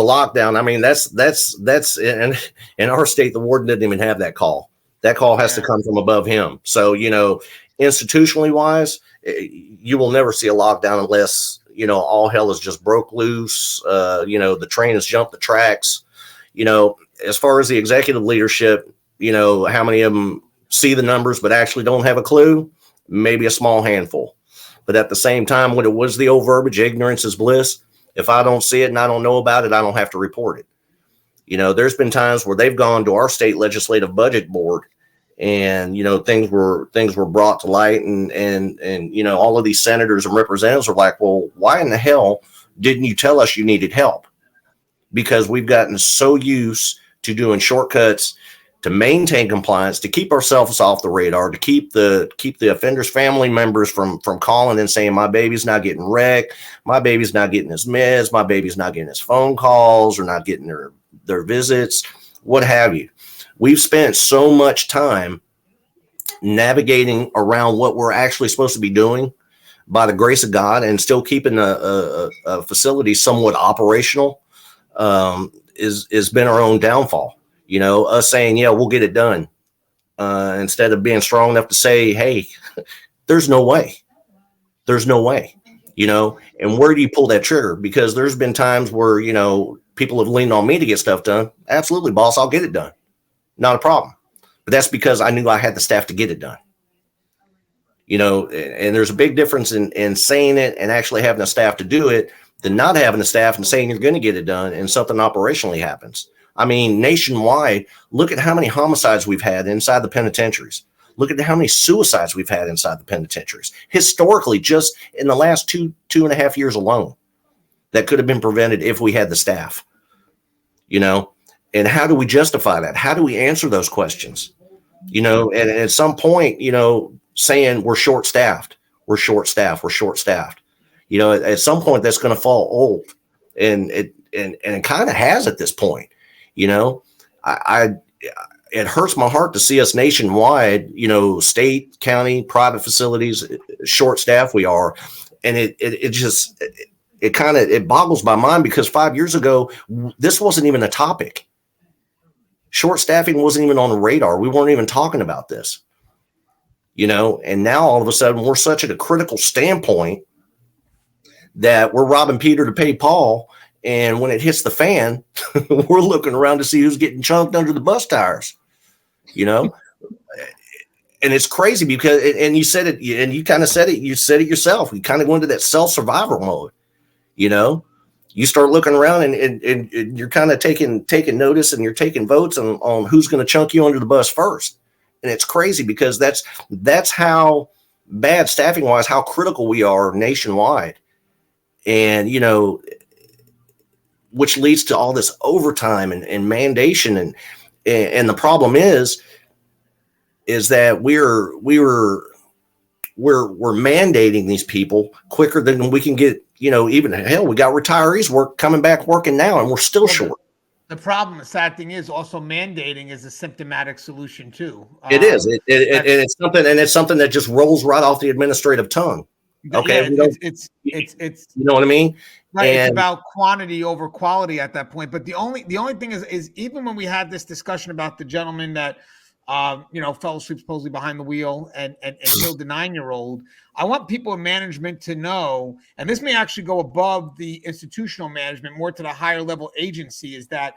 lockdown, I mean, that's in our state, the warden didn't even have that call. That call has to come from above him. So, you know, institutionally wise, you will never see a lockdown unless, you know, all hell is just broke loose. You know, the train has jumped the tracks. You know, as far as the executive leadership, you know, how many of them see the numbers but actually don't have a clue? Maybe a small handful. But at the same time, when it was the old verbiage, ignorance is bliss. If I don't see it and I don't know about it, I don't have to report it. You know, there's been times where they've gone to our state legislative budget board and, you know, things were brought to light and, you know, all of these senators and representatives are like, well, why in the hell didn't you tell us you needed help? Because we've gotten so used to doing shortcuts to maintain compliance, to keep ourselves off the radar, to keep the offender's family members from calling and saying, my baby's not getting wrecked, my baby's not getting his meds, my baby's not getting his phone calls, or not getting their visits, what have you. We've spent so much time navigating around what we're actually supposed to be doing by the grace of God and still keeping a facility somewhat operational is been our own downfall. You know, us saying, yeah, we'll get it done, instead of being strong enough to say, hey, there's no way, you know, and where do you pull that trigger? Because there's been times where, you know, people have leaned on me to get stuff done. Absolutely, boss, I'll get it done. Not a problem. But that's because I knew I had the staff to get it done. You know, and there's a big difference in saying it and actually having the staff to do it than not having the staff and saying you're going to get it done and something operationally happens. I mean, nationwide, look at how many homicides we've had inside the penitentiaries. Look at how many suicides we've had inside the penitentiaries. Historically, just in the last two and a half years alone, that could have been prevented if we had the staff, you know? And how do we justify that? How do we answer those questions? You know, and at some point, you know, saying we're short-staffed, we're short-staffed, we're short-staffed. You know, at some point that's going to fall old, and it kind of has at this point. You know, it hurts my heart to see us nationwide, you know, state, county, private facilities, short-staffed we are, and it boggles my mind, because 5 years ago this wasn't even a topic. Short staffing wasn't even on the radar. We weren't even talking about this, you know, and now all of a sudden we're such at a critical standpoint that we're robbing Peter to pay Paul. And when it hits the fan, we're looking around to see who's getting chunked under the bus tires, you know? And it's crazy because, and you said it, and you kind of said it, you said it yourself. You kind of go into that self-survival mode, you know? You start looking around and you're kind of taking notice, and you're taking votes on who's going to chunk you under the bus first. And it's crazy because that's how bad, staffing wise, how critical we are nationwide. And, you know, which leads to all this overtime and mandation. And the problem is that we're mandating these people quicker than we can get. You know, even hell, we got retirees coming back working now, and we're still short. The problem, the sad thing is, also mandating is a symptomatic solution too. It is. It's something that just rolls right off the administrative tongue. Okay, yeah, it's you know what I mean? Right. It's about quantity over quality at that point. But the only thing is even when we had this discussion about the gentleman that you know, fell asleep supposedly behind the wheel and killed the 9-year-old. I want people in management to know, and this may actually go above the institutional management, more to the higher level agency, is that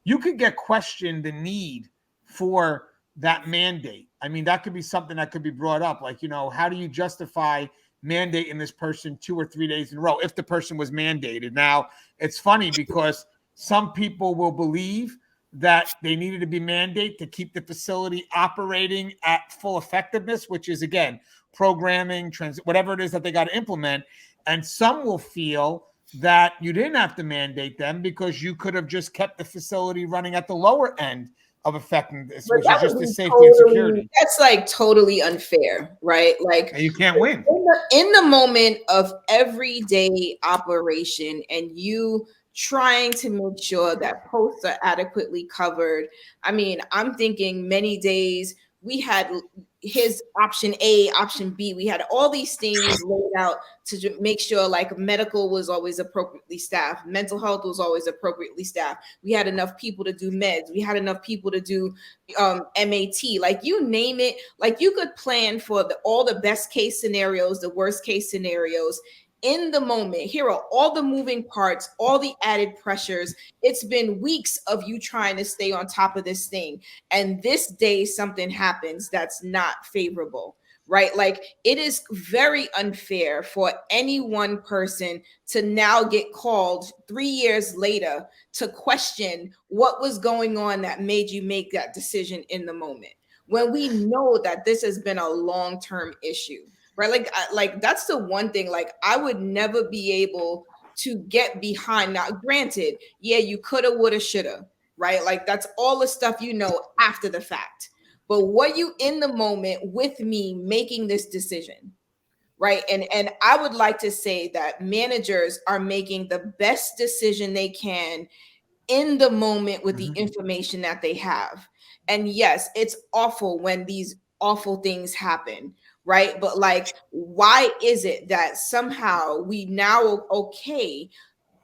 you could get questioned the need for that mandate. I mean, that could be something that could be brought up. Like, you know, how do you justify mandating this person 2 or 3 days in a row if the person was mandated? Now, it's funny because some people will believe that they needed to be mandated to keep the facility operating at full effectiveness, which is, again, programming, whatever it is that they got to implement. And some will feel that you didn't have to mandate them because you could have just kept the facility running at the lower end of effectiveness, which is just the safety and security. That's like totally unfair, right? Like, and you can't win. In the moment of everyday operation, and you trying to make sure that posts are adequately covered. I mean, I'm thinking many days we had his option A, option B. We had all these things laid out to make sure like medical was always appropriately staffed. Mental health was always appropriately staffed. We had enough people to do meds. We had enough people to do MAT, like you name it. Like you could plan for all the best case scenarios, the worst case scenarios. In the moment, here are all the moving parts, all the added pressures. It's been weeks of you trying to stay on top of this thing. And this day, something happens that's not favorable, right? Like it is very unfair for any one person to now get called 3 years later to question what was going on that made you make that decision in the moment, when we know that this has been a long-term issue. Right. Like that's the one thing, like I would never be able to get behind. Now, granted, yeah, you coulda, woulda, shoulda, right? Like that's all the stuff, you know, after the fact. But what you in the moment with me making this decision, right? And I would like to say that managers are making the best decision they can in the moment with the information that they have. And yes, it's awful when these awful things happen. Right. But like, why is it that somehow we now okay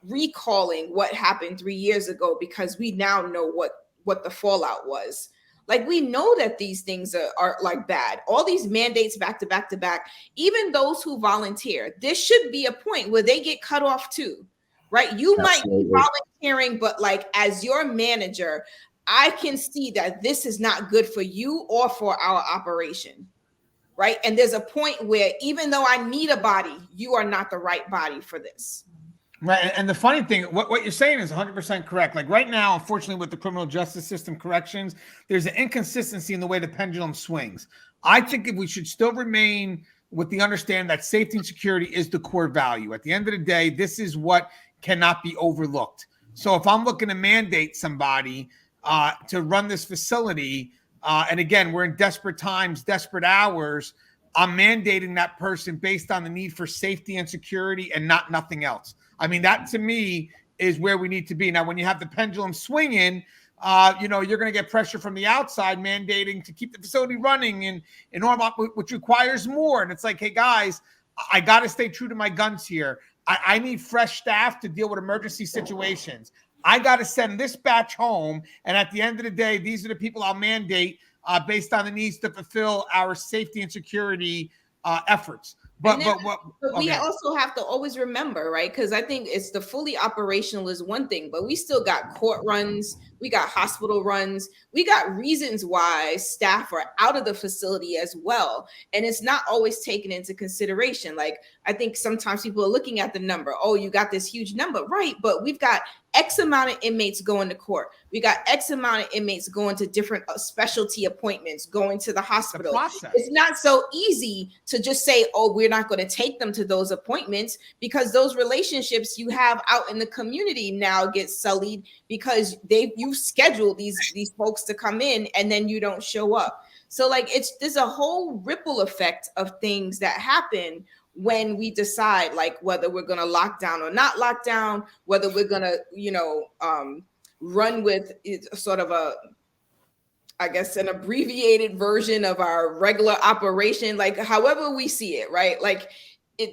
recalling what happened 3 years ago because we now know what the fallout was? Like, we know that these things are like bad. All these mandates back to back to back, even those who volunteer, there should be a point where they get cut off too. Right. You Absolutely. Might be volunteering, but like as your manager, I can see that this is not good for you or for our operation. Right. And there's a point where even though I need a body, you are not the right body for this. Right. And the funny thing, what you're saying is 100% correct. Like right now, unfortunately, with the criminal justice system corrections, there's an inconsistency in the way the pendulum swings. I think if we should still remain with the understanding that safety and security is the core value. At the end of the day, this is what cannot be overlooked. So if I'm looking to mandate somebody to run this facility, and again, we're in desperate times, desperate hours, I'm mandating that person based on the need for safety and security and not nothing else. I mean, that to me is where we need to be. Now, when you have the pendulum swinging, you're going to get pressure from the outside mandating to keep the facility running in normal, which requires more. And it's like, hey, guys, I got to stay true to my guns here. I need fresh staff to deal with emergency situations. I got to send this batch home. And at the end of the day, these are the people I'll mandate based on the needs to fulfill our safety and security efforts. But we also have to always remember, right? Because I think it's the fully operational is one thing, but we still got court runs, we got hospital runs, we got reasons why staff are out of the facility as well. And it's not always taken into consideration. Like, I think sometimes people are looking at the number. Oh, you got this huge number, right? But we've got X amount of inmates going to court. We got X amount of inmates going to different specialty appointments, going to the hospital. It's not so easy to just say, oh, we're not going to take them to those appointments, because those relationships you have out in the community now get sullied because you schedule these folks to come in and then you don't show up. So like there's a whole ripple effect of things that happen when we decide like whether we're going to lock down or not lock down, whether we're going to, run with sort of an abbreviated version of our regular operation, like however we see it, right? Like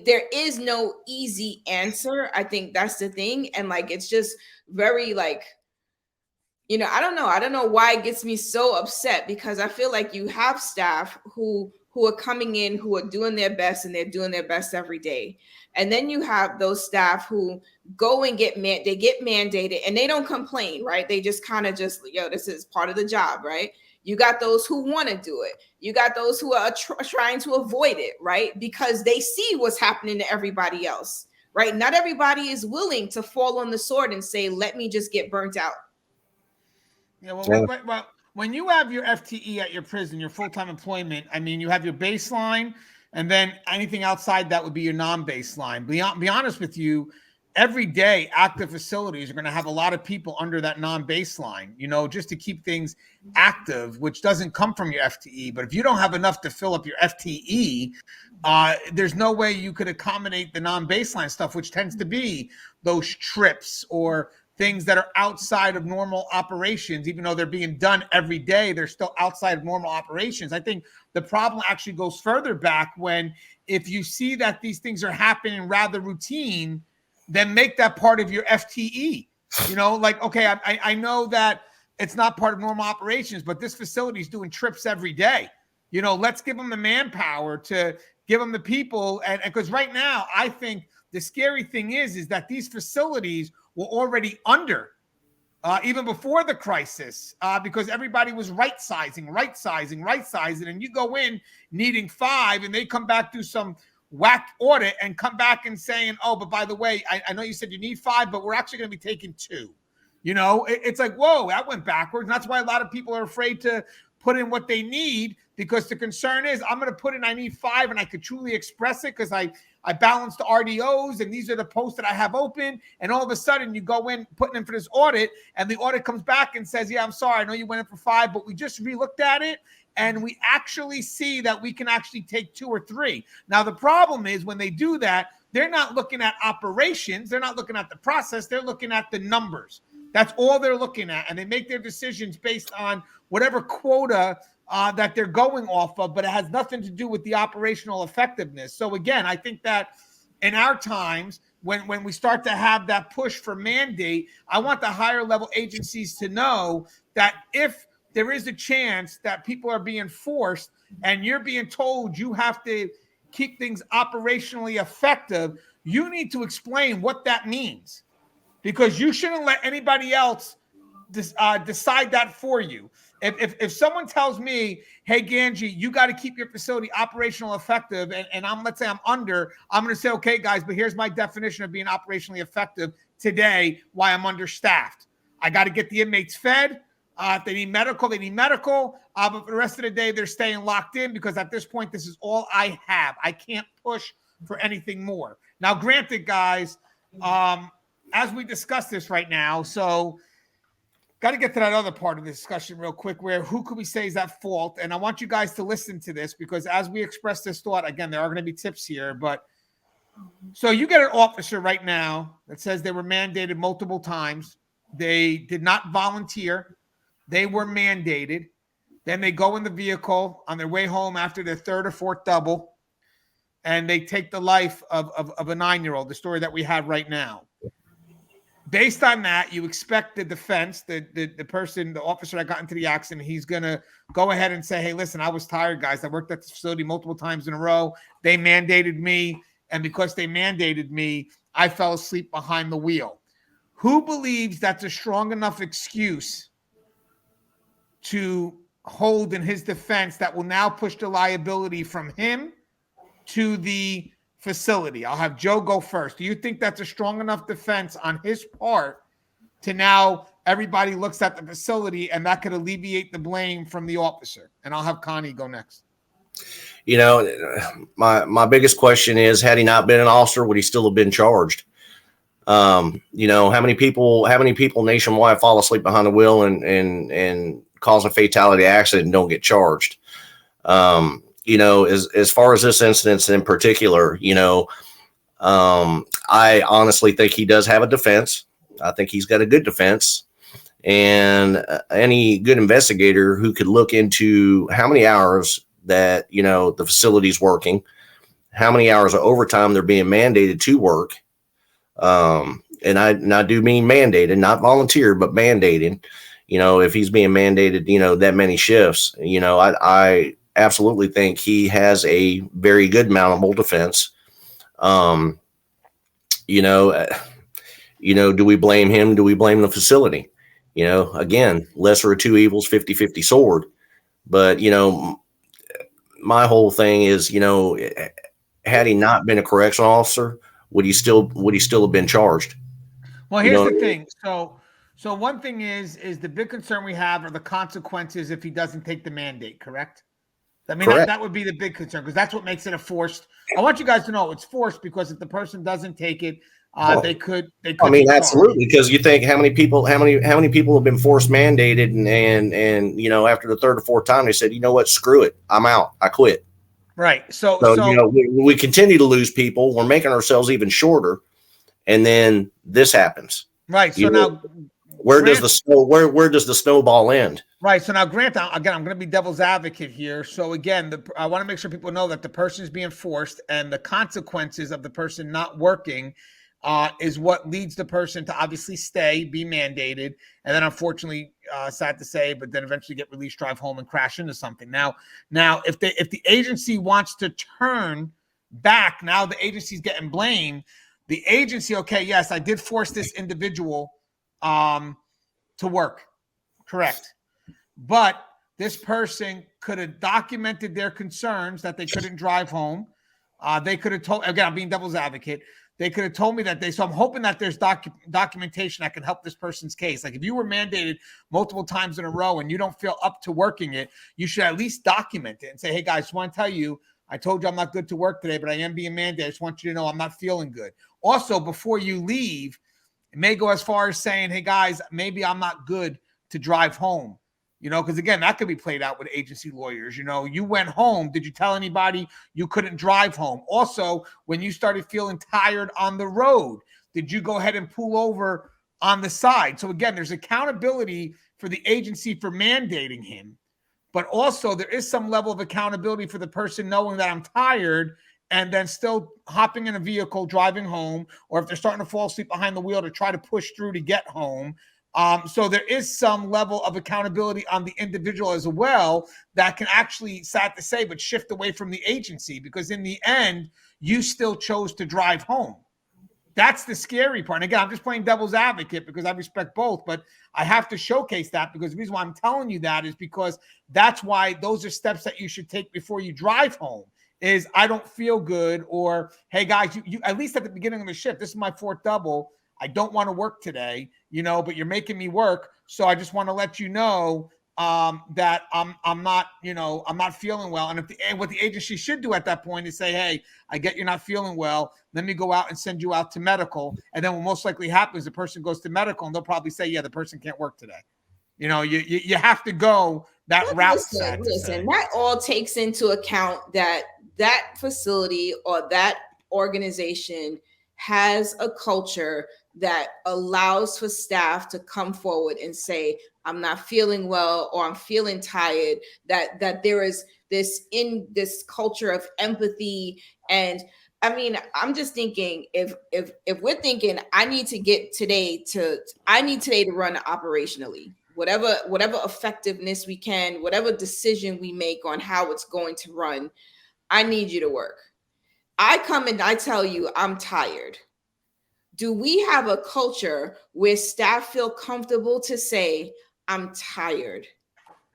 there is no easy answer. I think that's the thing. And like, it's just very like, I don't know why it gets me so upset, because I feel like you have staff who are coming in, who are doing their best, and they're doing their best every day. And then you have those staff who go and get mandated and they don't complain, right? They just kind of this is part of the job, right? You got those who want to do it. You got those who are trying to avoid it, right? Because they see what's happening to everybody else, right? Not everybody is willing to fall on the sword and say, let me just get burnt out. Yeah, well, when you have your FTE at your prison, your full-time employment, I mean, you have your baseline, and then anything outside that would be your non-baseline. Be honest with you, every day active facilities are going to have a lot of people under that non-baseline, just to keep things active, which doesn't come from your FTE. But if you don't have enough to fill up your FTE, there's no way you could accommodate the non-baseline stuff, which tends to be those trips or things that are outside of normal operations. Even though they're being done every day, they're still outside of normal operations. I think the problem actually goes further back when, if you see that these things are happening rather routine, then make that part of your FTE. Like, okay, I know that it's not part of normal operations, but this facility is doing trips every day. Let's give them the manpower to give them the people. And because right now, I think the scary thing is that these facilities were already under, even before the crisis, because everybody was right sizing. And you go in needing 5 and they come back through some whack audit and come back and saying, oh, but by the way, I know you said you need 5, but we're actually going to be taking 2. It's like, whoa, that went backwards. And that's why a lot of people are afraid to put in what they need, because the concern is, I'm going to put in, I need 5, and I could truly express it because I balance the RDOs and these are the posts that I have open. And all of a sudden you go in putting in for this audit, and the audit comes back and says, yeah, I'm sorry, I know you went in for 5, but we just relooked at it and we actually see that we can actually take 2 or 3. Now, the problem is when they do that, they're not looking at operations. They're not looking at the process. They're looking at the numbers. That's all they're looking at. And they make their decisions based on whatever quota that they're going off of, but it has nothing to do with the operational effectiveness. So again, I think that in our times, when we start to have that push for mandate, I want the higher level agencies to know that if there is a chance that people are being forced and you're being told you have to keep things operationally effective, you need to explain what that means, because you shouldn't let anybody else decide that for you. If someone tells me, hey, Gangi, you got to keep your facility operational effective, and let's say I'm under, I'm going to say, okay, guys, but here's my definition of being operationally effective today, why I'm understaffed. I got to get the inmates fed. If they need medical, they need medical. But for the rest of the day, they're staying locked in because at this point, this is all I have. I can't push for anything more. Now, granted, guys, as we discuss this right now, so got to get to that other part of the discussion real quick where who could we say is at fault? And I want you guys to listen to this because as we express this thought, again, there are going to be tips here, but so you get an officer right now that says they were mandated multiple times. They did not volunteer. They were mandated. Then they go in the vehicle on their way home after their third or fourth double, and they take the life of a 9-year-old, the story that we have right now. Based on that, you expect the defense, the person, the officer that got into the accident, he's going to go ahead and say, hey, listen, I was tired, guys. I worked at this facility multiple times in a row. They mandated me, and because they mandated me, I fell asleep behind the wheel. Who believes that's a strong enough excuse to hold in his defense that will now push the liability from him to the facility? I'll have Joe go first. Do you think that's a strong enough defense on his part to now everybody looks at the facility and that could alleviate the blame from the officer? And I'll have Connie go next. You know, my biggest question is, had he not been an officer, would he still have been charged? You know, how many people nationwide fall asleep behind the wheel and cause a fatality accident and don't get charged? You know, as far as this incident in particular, you know, I honestly think he does have a defense. I think he's got a good defense, and any good investigator who could look into how many hours that, you know, the facility's working, how many hours of overtime they're being mandated to work. And I do mean mandated, not volunteer, but mandated. You know, if he's being mandated, you know, that many shifts, you know, I absolutely think he has a very good mountable defense. You know, do we blame him? Do we blame the facility? You know, again, lesser of two evils, 50-50 sword. But, you know, my whole thing is, you know, had he not been a correctional officer, would he still have been charged? Well, here's the thing. So one thing is the big concern we have are the consequences if he doesn't take the mandate, correct? I mean, that would be the big concern because that's what makes it a forced. I want you guys to know it's forced because if the person doesn't take it, they could. I mean, absolutely, because you think how many people have been forced mandated, and you know, after the third or fourth time they said, you know what, screw it, I'm out, I quit. Right. So you know, we continue to lose people. We're making ourselves even shorter, and then this happens. Right. So now, where does the snowball end? Right. So now, Grant, again, I'm going to be devil's advocate here. So again, I want to make sure people know that the person is being forced, and the consequences of the person not working is what leads the person to obviously stay, be mandated, and then unfortunately, sad to say, but then eventually get released, drive home, and crash into something. Now, if the agency wants to turn back, now the agency's getting blamed. The agency, okay, yes, I did force this individual to work, correct, but this person could have documented their concerns that they couldn't drive home. They could have told, again, I'm being devil's advocate. They could have told me that so I'm hoping that there's documentation that can help this person's case. Like if you were mandated multiple times in a row and you don't feel up to working it, you should at least document it and say, hey guys, I just want to tell you, I told you I'm not good to work today, but I am being mandated. I just want you to know I'm not feeling good. Also, before you leave, it may go as far as saying, hey guys, maybe I'm not good to drive home. You know, because again, that could be played out with agency lawyers. You know, you went home. Did you tell anybody you couldn't drive home? Also, when you started feeling tired on the road, did you go ahead and pull over on the side? So again, there's accountability for the agency for mandating him, but also there is some level of accountability for the person knowing that I'm tired and then still hopping in a vehicle, driving home, or if they're starting to fall asleep behind the wheel to try to push through to get home. So there is some level of accountability on the individual as well that can actually, sad to say, but shift away from the agency because in the end, you still chose to drive home. That's the scary part. And again, I'm just playing devil's advocate because I respect both, but I have to showcase that because the reason why I'm telling you that is because that's why those are steps that you should take before you drive home. Is I don't feel good, or hey guys, you at least at the beginning of the shift, this is my fourth double. I don't want to work today, but you're making me work. So I just want to let you know that I'm not, I'm not feeling well. And what the agency should do at that point is say, hey, I get you're not feeling well. Let me go out and send you out to medical. And then what most likely happens, the person goes to medical and they'll probably say, yeah, the person can't work today. You have to go that route. Listen, that all takes into account that facility or that organization has a culture that allows for staff to come forward and say, I'm not feeling well, or I'm feeling tired, that there is this culture of empathy. And I mean, I'm just thinking if we're thinking I need today to run operationally, whatever effectiveness we can, whatever decision we make on how it's going to run, I need you to work. I come and I tell you I'm tired. Do we have a culture where staff feel comfortable to say, I'm tired,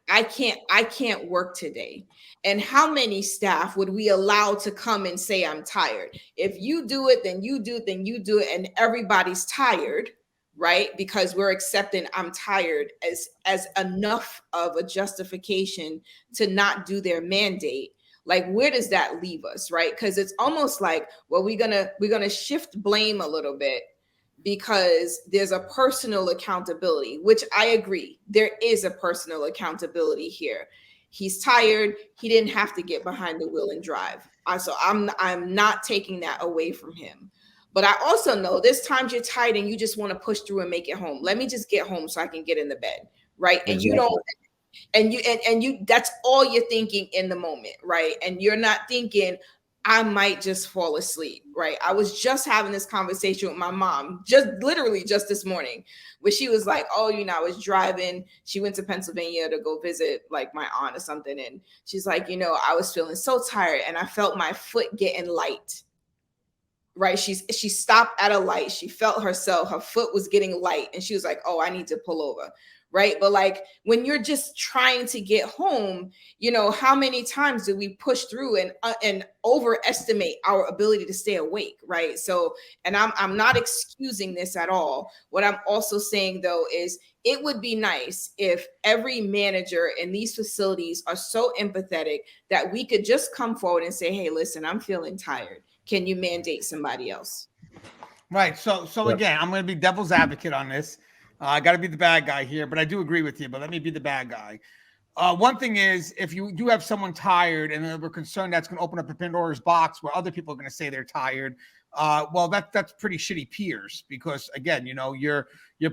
I can't work today? And how many staff would we allow to come and say, I'm tired? If you do it, then you do it, and everybody's tired, right? Because we're accepting I'm tired as enough of a justification to not do their mandate. Like, where does that leave us, right? Because it's almost like, well, we're gonna shift blame a little bit because there's a personal accountability, which I agree. There is a personal accountability here. He's tired. He didn't have to get behind the wheel and drive. So I'm not taking that away from him. But I also know there's times you're tired and you just want to push through and make it home. Let me just get home so I can get in the bed, right? And Exactly. you don't. And you that's all you're thinking in the moment, right? And you're not thinking, I might just fall asleep, right? I was just having this conversation with my mom, literally just this morning, where she was like, oh, I was driving. She went to Pennsylvania to go visit like my aunt or something. And she's like, I was feeling so tired and I felt my foot getting light, right? She stopped at a light. She felt her foot was getting light. And she was like, oh, I need to pull over. Right. But like when you're just trying to get home, how many times do we push through and overestimate our ability to stay awake? Right. So, and I'm not excusing this at all. What I'm also saying, though, is it would be nice if every manager in these facilities are so empathetic that we could just come forward and say, hey, listen, I'm feeling tired. Can you mandate somebody else? Right. So again, I'm going to be devil's advocate on this. I got to be the bad guy here, but I do agree with you. But let me be the bad guy. One thing is, if you do have someone tired and we're concerned that's going to open up a Pandora's box where other people are going to say they're tired, well, that's pretty shitty peers, because again, you're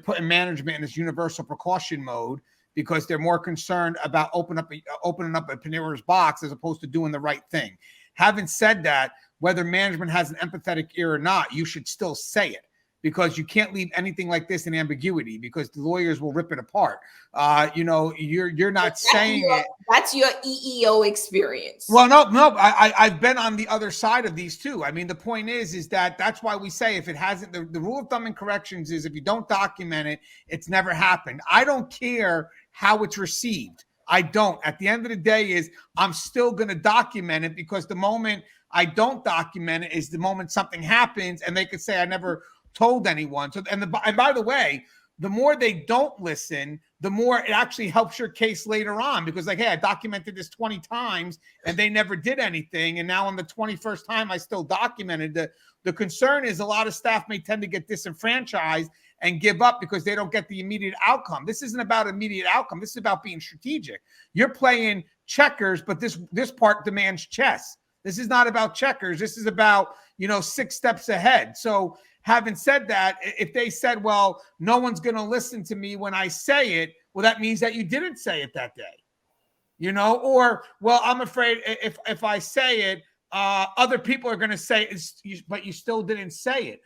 putting management in this universal precaution mode because they're more concerned about opening up a Pandora's box as opposed to doing the right thing. Having said that, whether management has an empathetic ear or not, you should still say it, because you can't leave anything like this in ambiguity, because the lawyers will rip it apart. You're not saying it. That's your EEO experience. Well, no, I've been on the other side of these too. I mean, the point is that's why we say if it hasn't, the rule of thumb in corrections is if you don't document it, it's never happened. I don't care how it's received. I don't. At the end of the day I'm still going to document it, because the moment I don't document it is the moment something happens and they could say I never told anyone. So, and by the way, the more they don't listen, the more it actually helps your case later on, because like, hey, I documented this 20 times and they never did anything. And now on the 21st time, I still documented. The concern is a lot of staff may tend to get disenfranchised and give up because they don't get the immediate outcome. This isn't about immediate outcome. This is about being strategic. You're playing checkers, but this part demands chess. This is not about checkers. This is about, 6 steps ahead. So having said that, if they said, well, no one's going to listen to me when I say it, well, that means that you didn't say it that day, or, well, I'm afraid if I say it, other people are going to say it, but you still didn't say it.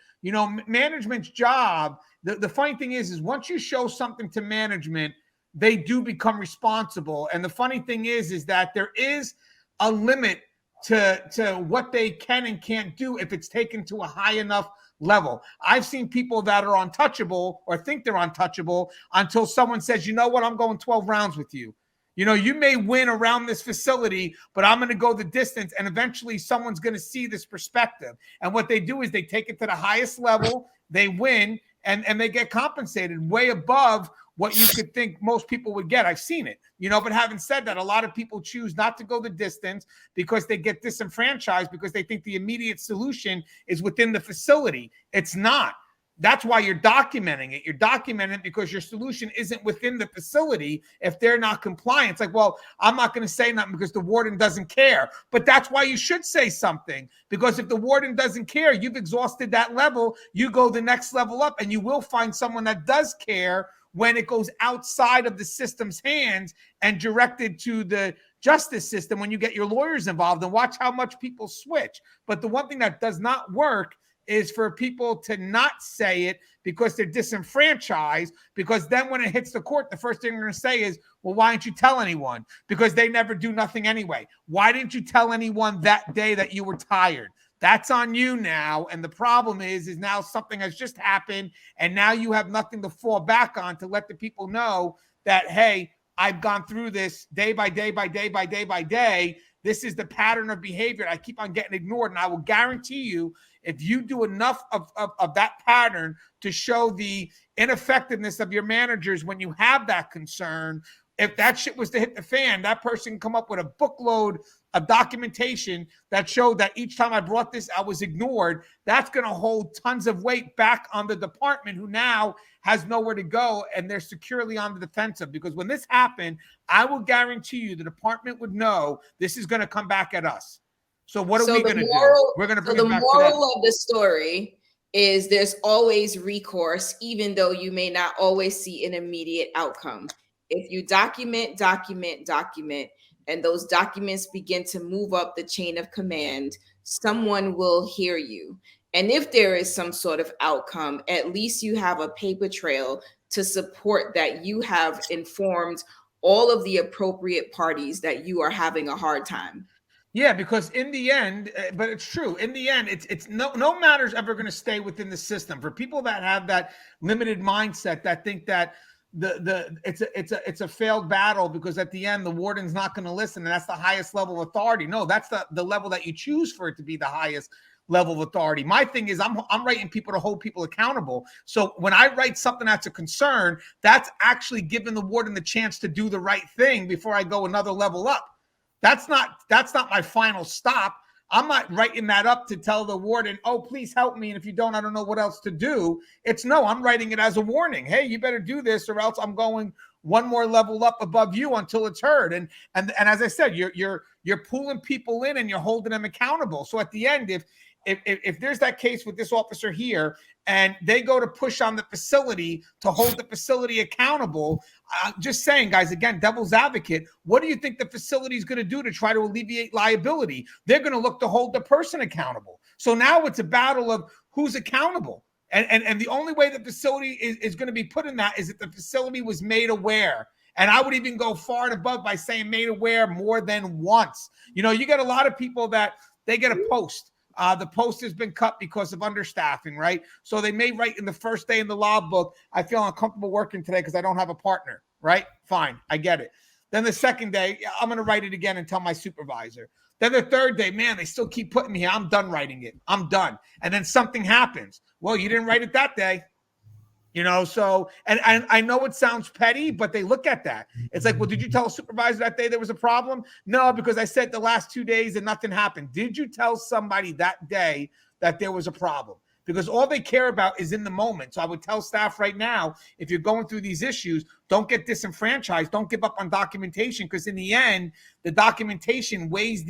Management's job, the funny thing is once you show something to management, they do become responsible. And the funny thing is that there is a limit to what they can and can't do if it's taken to a high enough level. I've seen people that are untouchable or think they're untouchable until someone says, you know what, I'm going 12 rounds with you. You know, you may win around this facility, but I'm going to go the distance, and eventually someone's going to see this perspective. And what they do is they take it to the highest level, they win, and they get compensated way above what you could think most people would get. I've seen it, you know, but having said that, a lot of people choose not to go the distance because they get disenfranchised because they think the immediate solution is within the facility. It's not. That's why you're documenting it. You're documenting it because your solution isn't within the facility if they're not compliant. It's like, well, I'm not going to say nothing because the warden doesn't care. But that's why you should say something, because if the warden doesn't care, you've exhausted that level. You go the next level up, and you will find someone that does care when it goes outside of the system's hands and directed to the justice system when you get your lawyers involved, and watch how much people switch. But the one thing that does not work is for people to not say it because they're disenfranchised, because then when it hits the court, the first thing they're going to say is, well, why didn't you tell anyone? Because they never do nothing anyway. Why didn't you tell anyone that day that you were tired? That's on you now. And the problem is now something has just happened, and now you have nothing to fall back on to let the people know that, hey, I've gone through this day by day by day by day by day. This is the pattern of behavior. I keep on getting ignored. And I will guarantee you, if you do enough of that pattern to show the ineffectiveness of your managers when you have that concern, if that shit was to hit the fan, that person can come up with a bookload of documentation that showed that each time I brought this, I was ignored. That's going to hold tons of weight back on the department, who now has nowhere to go, and they're securely on the defensive. Because when this happened, I will guarantee you the department would know this is going to come back at us. So what are we going to do? We're going to bring it back to them. The moral of the story is there's always recourse, even though you may not always see an immediate outcome. If you document, and those documents begin to move up the chain of command, someone will hear you. And if there is some sort of outcome, at least you have a paper trail to support that you have informed all of the appropriate parties that you are having a hard time. Yeah, because in the end, but it's true. In the end, it's no matter's ever going to stay within the system. For people that have that limited mindset, that think that it's a failed battle because at the end the warden's not going to listen, and that's the highest level of authority. No, that's the level that you choose for it to be the highest level of authority. My thing is I'm writing people to hold people accountable. So when I write something that's a concern, that's actually giving the warden the chance to do the right thing before I go another level up. That's not my final stop. I'm not writing that up to tell the warden, oh, please help me, and if you don't, I don't know what else to do. I'm writing it as a warning. Hey, you better do this, or else I'm going one more level up above you until it's heard. And as I said, you're pulling people in and you're holding them accountable. So at the end, if there's that case with this officer here and they go to push on the facility to hold the facility accountable, just saying, guys, again, devil's advocate, what do you think the facility is going to do to try to alleviate liability? They're going to look to hold the person accountable. So now it's a battle of who's accountable. And the only way the facility is going to be put in that is if the facility was made aware. And I would even go far and above by saying made aware more than once. You know, you get a lot of people that they get a post. The post has been cut because of understaffing, right? So they may write in the first day in the law book, I feel uncomfortable working today because I don't have a partner, right? Fine, I get it. Then the second day, I'm going to write it again and tell my supervisor. Then the third day, man, they still keep putting me here. I'm done writing it. I'm done. And then something happens. Well, you didn't write it that day. You know, so, and I know it sounds petty, but they look at that. It's like, well, did you tell a supervisor that day there was a problem? No, because I said the last 2 days and nothing happened. Did you tell somebody that day that there was a problem? Because all they care about is in the moment. So I would tell staff right now, if you're going through these issues, don't get disenfranchised. Don't give up on documentation, because in the end, the documentation weighs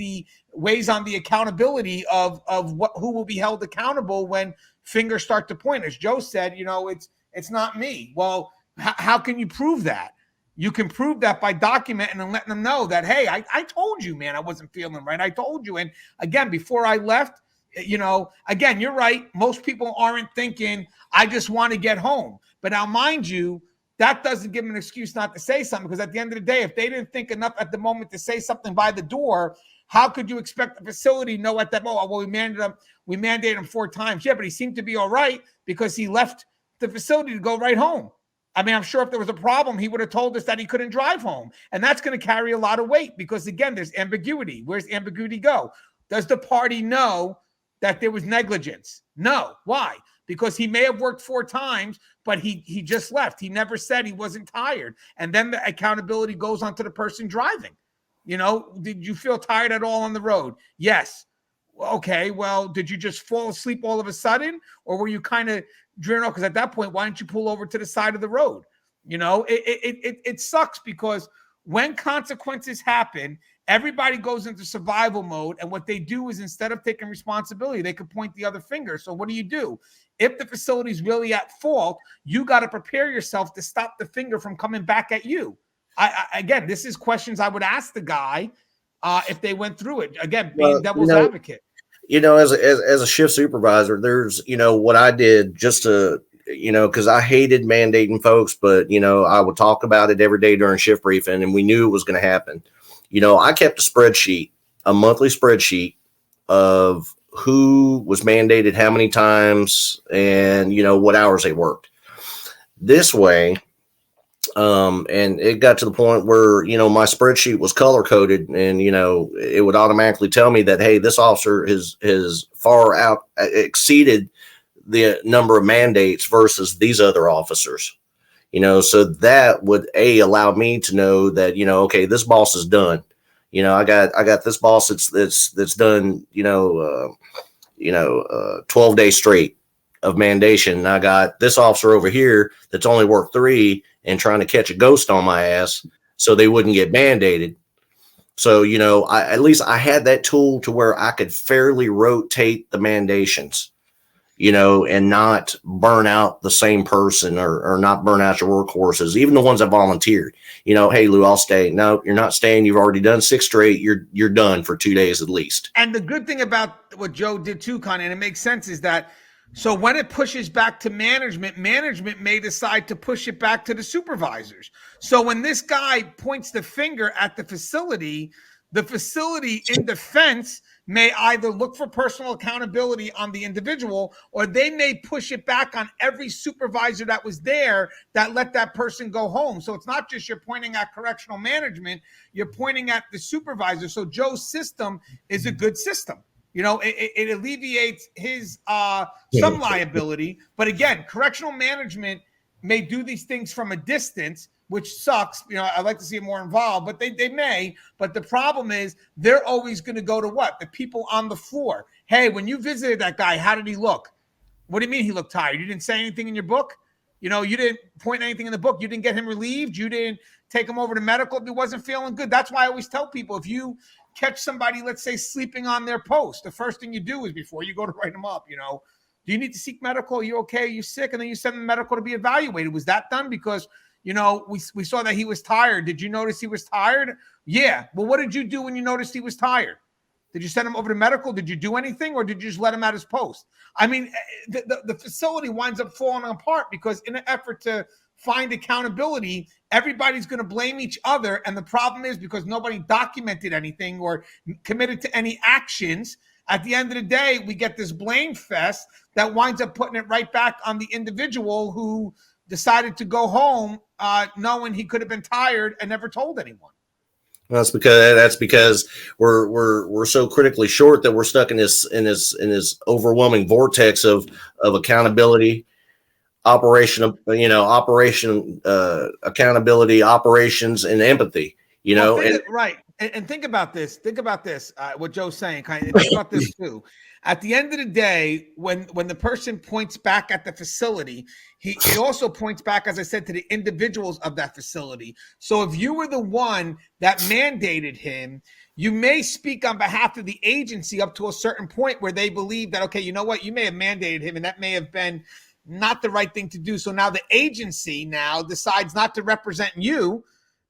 on the accountability of who will be held accountable when fingers start to point. As Joe said, you know, it's not me. Well, how can you prove that? You can prove that by documenting and letting them know that, hey, I told you, man, I wasn't feeling right. I told you. And again, before I left, you know, again, you're right. Most people aren't thinking, I just want to get home. But now, mind you, that doesn't give them an excuse not to say something, because at the end of the day, if they didn't think enough at the moment to say something by the door, How could you expect the facility to know at that moment? Well, we mandated him 4 times. Yeah, but he seemed to be all right because he left the facility to go right home. I mean, I'm sure if there was a problem, he would have told us that he couldn't drive home. And that's going to carry a lot of weight because, again, there's ambiguity. Where's ambiguity go? Does the party know that there was negligence? No. Why? Because he may have worked 4 times, but he just left. He never said he wasn't tired. And then the accountability goes on to the person driving. You know, did you feel tired at all on the road? Yes. Okay, well, did you just fall asleep all of a sudden? Or were you kind of driven off? Because at that point, why didn't you pull over to the side of the road? You know, it sucks because when consequences happen, everybody goes into survival mode. And what they do is instead of taking responsibility, they could point the other finger. So what do? If the facility is really at fault, you got to prepare yourself to stop the finger from coming back at you. Again, this is questions I would ask the guy if they went through it. Again, being devil's advocate. You know, as a shift supervisor, there's, you know, what I did just to, you know, because I hated mandating folks, but, you know, I would talk about it every day during shift briefing, and we knew it was going to happen. You know, I kept a monthly spreadsheet of who was mandated how many times and, you know, what hours they worked. This way, and it got to the point where, you know, my spreadsheet was color coded, and, you know, it would automatically tell me that, hey, this officer has far out exceeded the number of mandates versus these other officers, you know, so that would allow me to know that, you know, okay, this boss is done. You know, I got this boss that's done, 12 days straight of mandation. And I got this officer over here that's only worked 3 and trying to catch a ghost on my ass so they wouldn't get mandated. So, you know, at least I had that tool to where I could fairly rotate the mandations, you know, and not burn out the same person or not burn out your workhorses, even the ones that volunteered. You know, hey, Lou, I'll stay. No, you're not staying. You've already done 6 straight. You're done for 2 days at least. And the good thing about what Joe did too, Connie, and it makes sense, is that so when it pushes back to management may decide to push it back to the supervisors. So when this guy points the finger at the facility in defense may either look for personal accountability on the individual, or they may push it back on every supervisor that was there that let that person go home. So it's not just you're pointing at correctional management, you're pointing at the supervisor. So Joe's system is a good system. You know, it alleviates his some liability. But again, correctional management may do these things from a distance, which sucks. You know, I'd like to see it more involved, but they may. But the problem is they're always going to go to what? The people on the floor. Hey, when you visited that guy, how did he look? What do you mean he looked tired? You didn't say anything in your book? You know, you didn't point anything in the book. You didn't get him relieved. You didn't take him over to medical if he wasn't feeling good. That's why I always tell people, if you catch somebody, let's say, sleeping on their post, the first thing you do is before you go to write them up, you know, do you need to seek medical? Are you okay? Are you sick? And then you send them medical to be evaluated. Was that done? Because, you know, we saw that he was tired. Did you notice he was tired? Yeah. Well, what did you do when you noticed he was tired? Did you send him over to medical? Did you do anything, or did you just let him at his post? I mean, the facility winds up falling apart because in an effort to find accountability, everybody's going to blame each other. And the problem is because nobody documented anything or committed to any actions, at the end of the day, we get this blame fest that winds up putting it right back on the individual who decided to go home knowing he could have been tired and never told anyone. That's because we're so critically short that we're stuck in this overwhelming vortex of accountability, accountability, operations, and empathy. You know, right. And think about this. Think about this. What Joe's saying. Kind of think about this too. At the end of the day, when the person points back at the facility, he also points back, as I said, to the individuals of that facility. So if you were the one that mandated him, you may speak on behalf of the agency up to a certain point where they believe that, okay, you know what, you may have mandated him and that may have been not the right thing to do. So now the agency now decides not to represent you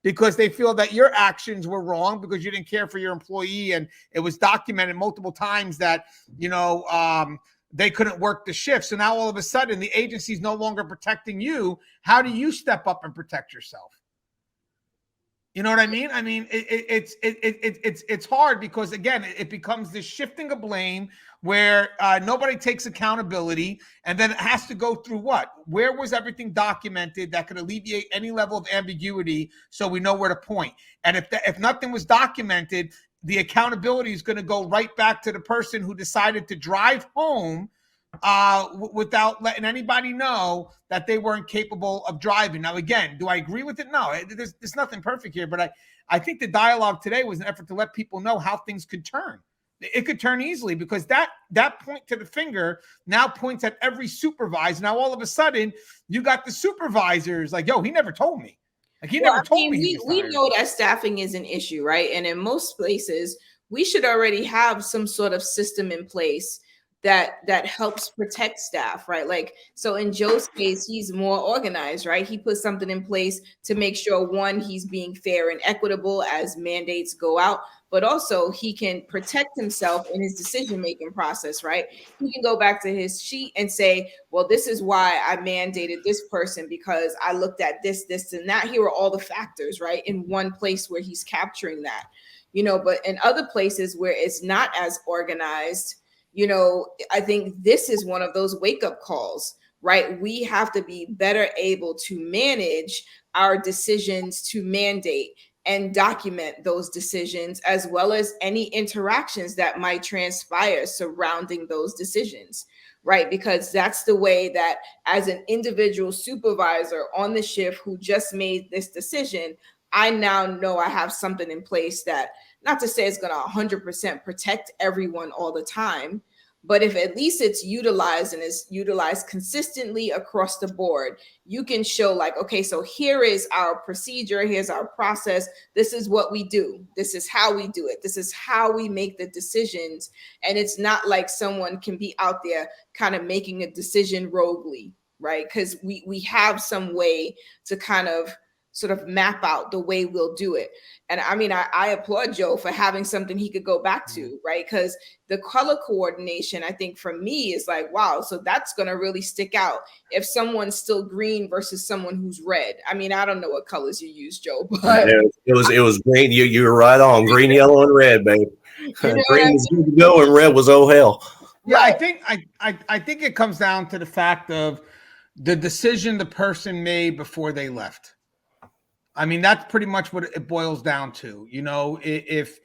because they feel that your actions were wrong because you didn't care for your employee. And it was documented multiple times that, you know, they couldn't work the shift. So now all of a sudden the agency is no longer protecting you. How do you step up and protect yourself? You know what I mean? I mean, it's hard because again, it becomes this shifting of blame where nobody takes accountability, and then it has to go through what? Where was everything documented that could alleviate any level of ambiguity, so we know where to point? And if nothing was documented, the accountability is going to go right back to the person who decided to drive home without letting anybody know that they weren't capable of driving. Now, again, do I agree with it? No, there's nothing perfect here, but I think the dialogue today was an effort to let people know how things could turn. It could turn easily because that point to the finger now points at every supervisor. Now, all of a sudden, you got the supervisors like, yo, he never told me. Like, he never told me. We know that staffing is an issue, right? And in most places, we should already have some sort of system in place that helps protect staff, right? Like, so in Joe's case, he's more organized, right? He put something in place to make sure, one, he's being fair and equitable as mandates go out, but also he can protect himself in his decision-making process, right? He can go back to his sheet and say, well, this is why I mandated this person because I looked at this, and that. Here are all the factors, right? In one place where he's capturing that, but in other places where it's not as organized, I think this is one of those wake-up calls, right? We have to be better able to manage our decisions to mandate and document those decisions, as well as any interactions that might transpire surrounding those decisions, right? Because that's the way that as an individual supervisor on the shift who just made this decision, I now know I have something in place that, not to say it's going to 100% protect everyone all the time, but if at least it's utilized and is utilized consistently across the board, you can show like, okay, so here is our procedure. Here's our process. This is what we do. This is how we do it. This is how we make the decisions. And it's not like someone can be out there kind of making a decision roguely, right? Because we have some way to kind of sort of map out the way we'll do it. And I mean, I applaud Joe for having something he could go back to, right? Because the color coordination, I think for me is like, wow, so that's going to really stick out if someone's still green versus someone who's red. I mean, I don't know what colors you use, Joe, but it was green. You were right on. Green, yellow, and red, babe. Green was good to go, and red was oh hell. Yeah, I think it comes down to the fact of the decision the person made before they left. I mean, that's pretty much what it boils down to. If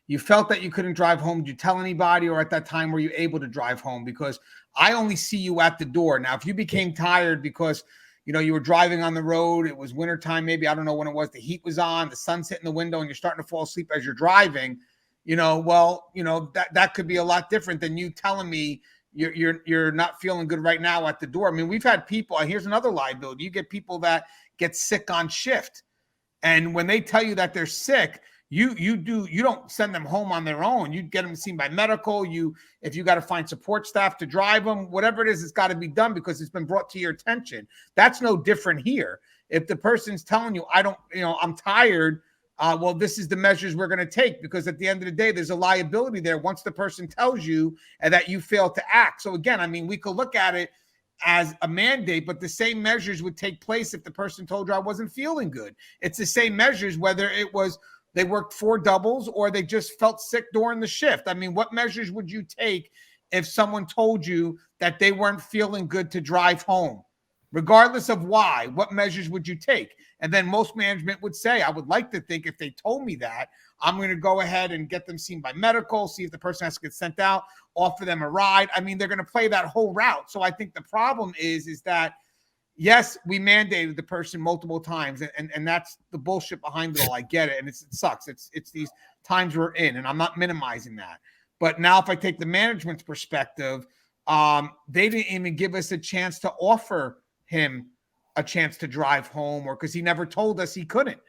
you felt that you couldn't drive home, did you tell anybody, or at that time were you able to drive home? Because I only see you at the door. Now, if you became tired because, you were driving on the road, it was wintertime, maybe, I don't know when it was, the heat was on, the sun's hitting the window and you're starting to fall asleep as you're driving, that could be a lot different than you telling me you're not feeling good right now at the door. I mean, we've had people, here's another liability. You get people that get sick on shift. And when they tell you that they're sick, you don't send them home on their own. You get them seen by medical. If you got to find support staff to drive them, whatever it is, it's got to be done because it's been brought to your attention. That's no different here. If the person's telling you, I'm tired, well, this is the measures we're going to take, because at the end of the day, there's a liability there once the person tells you that you fail to act. So again, I mean, we could look at it as a mandate, but the same measures would take place if the person told you I wasn't feeling good. It's the same measures, whether it was they worked 4 doubles or they just felt sick during the shift. I mean, what measures would you take if someone told you that they weren't feeling good to drive home? Regardless of why, what measures would you take? And then most management would say, I would like to think if they told me that, I'm going to go ahead and get them seen by medical, see if the person has to get sent out, offer them a ride. I mean, they're going to play that whole route. So I think the problem is that, yes, we mandated the person multiple times, and that's the bullshit behind it all. I get it, and it sucks. It's these times we're in, and I'm not minimizing that. But now if I take the management's perspective, they didn't even give us a chance to offer him a chance to drive home, or because he never told us he couldn't,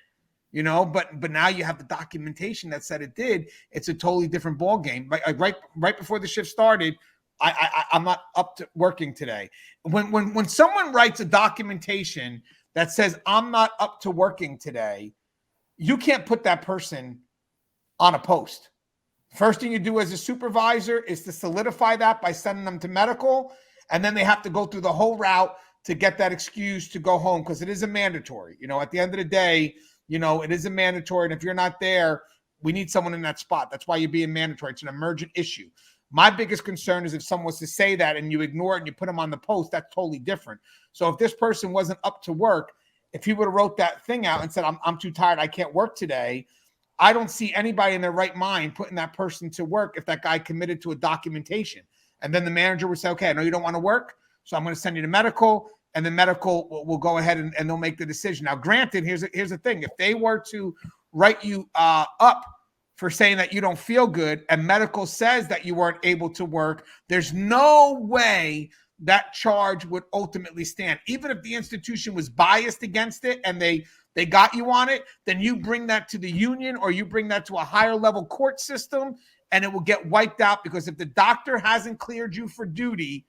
but now you have the documentation that said it did. It's a totally different ball game. Right before the shift started, I'm not up to working today. When someone writes a documentation that says I'm not up to working today, you can't put that person on a post. First thing you do as a supervisor is to solidify that by sending them to medical, and then they have to go through the whole route to get that excuse to go home, because it is a mandatory. At the end of the day, it is a mandatory. And if you're not there, we need someone in that spot. That's why you're being mandatory. It's an emergent issue. My biggest concern is if someone was to say that and you ignore it and you put them on the post, that's totally different. So if this person wasn't up to work, if he would have wrote that thing out and said, I'm too tired, I can't work today, I don't see anybody in their right mind putting that person to work if that guy committed to a documentation. And then the manager would say, okay, I know you don't want to work, so I'm going to send you to medical, and then medical will go ahead and they'll make the decision. Now, granted, here's the thing. If they were to write you up for saying that you don't feel good and medical says that you weren't able to work, there's no way that charge would ultimately stand. Even if the institution was biased against it and they got you on it, then you bring that to the union or you bring that to a higher level court system and it will get wiped out, because if the doctor hasn't cleared you for duty,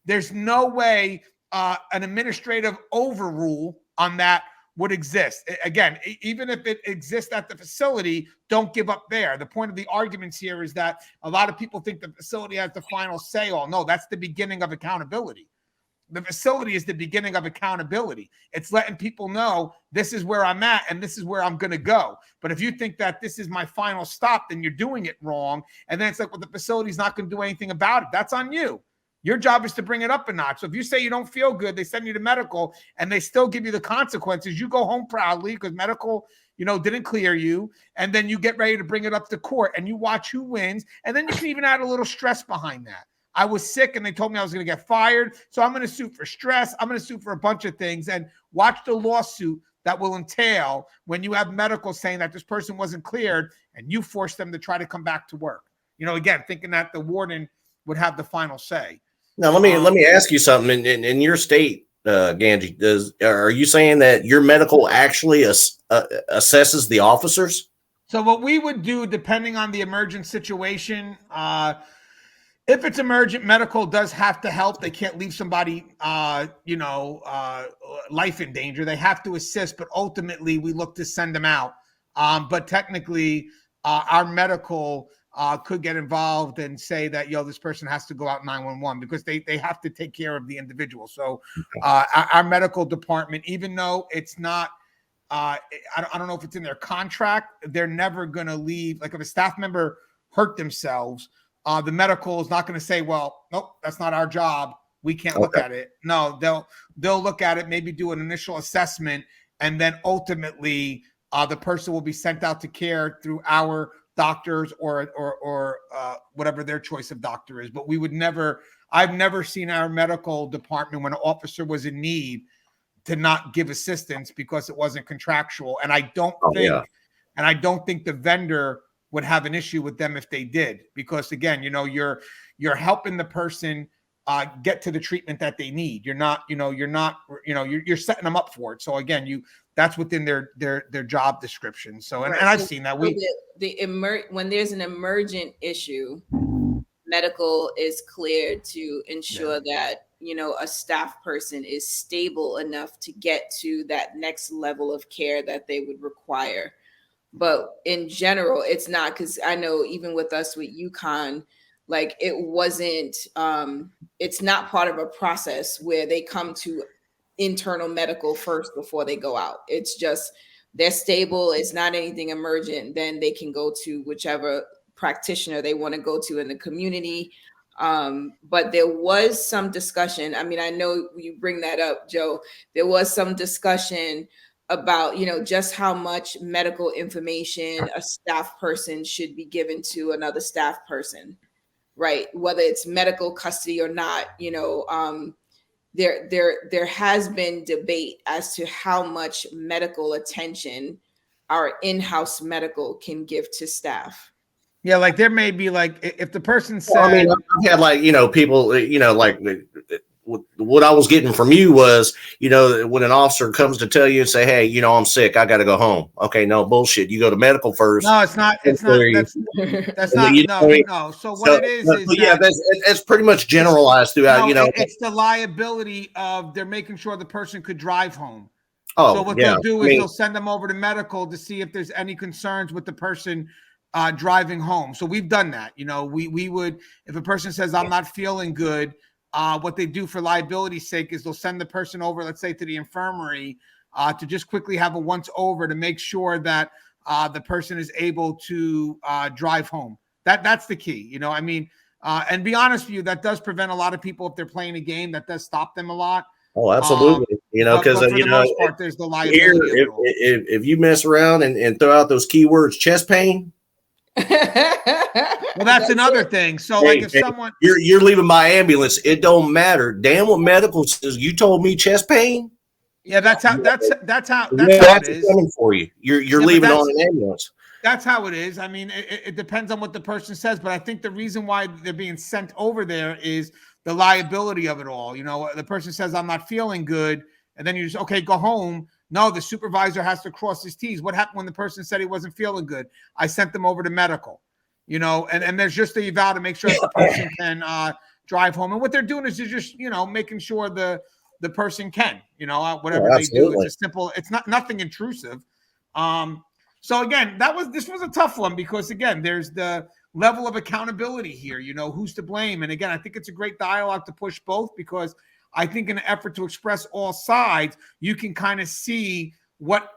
there's no way an administrative overrule on that would exist. Again, even if it exists at the facility, don't give up there. The point of the arguments here is that a lot of people think the facility has the final say all. No, that's the beginning of accountability. The facility is the beginning of accountability. It's letting people know this is where I'm at and this is where I'm going to go. But if you think that this is my final stop, then you're doing it wrong. And then it's like, well, the facility's not going to do anything about it. That's on you. Your job is to bring it up a notch. So if you say you don't feel good, they send you to medical and they still give you the consequences, you go home proudly because medical, didn't clear you. And then you get ready to bring it up to court and you watch who wins. And then you can even add a little stress behind that. I was sick and they told me I was going to get fired. So I'm going to sue for stress. I'm going to sue for a bunch of things, and watch the lawsuit that will entail when you have medical saying that this person wasn't cleared and you force them to try to come back to work. Again, thinking that the warden would have the final say. Now, let me ask you something. In your state, Gangi, are you saying that your medical actually assesses the officers? So what we would do, depending on the emergent situation, if it's emergent, medical does have to help. They can't leave somebody, life in danger. They have to assist, but ultimately we look to send them out. But technically, our medical could get involved and say that, this person has to go out 911 because they have to take care of the individual. So our medical department, even though it's not, I don't know if it's in their contract, they're never going to leave. Like if a staff member hurt themselves, the medical is not going to say, well, nope, that's not our job. We can't look at it. No, they'll look at it, maybe do an initial assessment, and then ultimately the person will be sent out to care through our doctors or whatever their choice of doctor is. But I've never seen our medical department, when an officer was in need, to not give assistance because it wasn't contractual. And I don't think the vendor would have an issue with them if they did, because again, you're helping the person get to the treatment that they need. You're setting them up for it. So again, that's within their job description. So, and I've seen that when there's an emergent issue, medical is cleared to ensure that, a staff person is stable enough to get to that next level of care that they would require. But in general, it's not, because I know even with us with UConn, like it wasn't, it's not part of a process where they come to internal medical first before they go out. It's just they're stable. It's not anything emergent. Then they can go to whichever practitioner they want to go to in the community. But there was some discussion. I mean, I know you bring that up, Joe. There was some discussion about, just how much medical information a staff person should be given to another staff person, right? Whether it's medical custody or not, there has been debate as to how much medical attention our in-house medical can give to staff. Yeah, like there may be like if the person said, I've had people, what I was getting from you was, when an officer comes to tell you and say, hey, I'm sick, I got to go home. Okay, no bullshit. You go to medical first. No, it's not. That's not. No. So what it is that's pretty much generalized throughout. It's the liability of they're making sure the person could drive home. Oh, so what they'll do is they'll send them over to medical to see if there's any concerns with the person driving home. So we've done that. We would, if a person says I'm not feeling good, what they do for liability's sake is they'll send the person over, let's say, to the infirmary to just quickly have a once over to make sure that the person is able to drive home. That's the key. I mean, and be honest with you, that does prevent a lot of people if they're playing a game. That does stop them a lot. Oh, absolutely. Because for the most part, there's the liability. Here, if you mess around and throw out those keywords, chest pain. Well, that's another thing. So, like, if someone you're leaving my ambulance, it don't matter. Damn what medical says. You told me chest pain. Yeah, that's how it is. Coming for you. You're leaving on an ambulance. That's how it is. I mean, it depends on what the person says, but I think the reason why they're being sent over there is the liability of it all. The person says, I'm not feeling good, and then you just, okay, go home. No, the supervisor has to cross his T's. What happened when the person said he wasn't feeling good? I sent them over to medical, and there's just the eval to make sure that the person can drive home. And what they're doing is they're just, making sure the person can, whatever they do. It's a simple, it's nothing intrusive. So again, this was a tough one because again, there's the level of accountability here, who's to blame. And again, I think it's a great dialogue to push both because I think in an effort to express all sides, you can kind of see what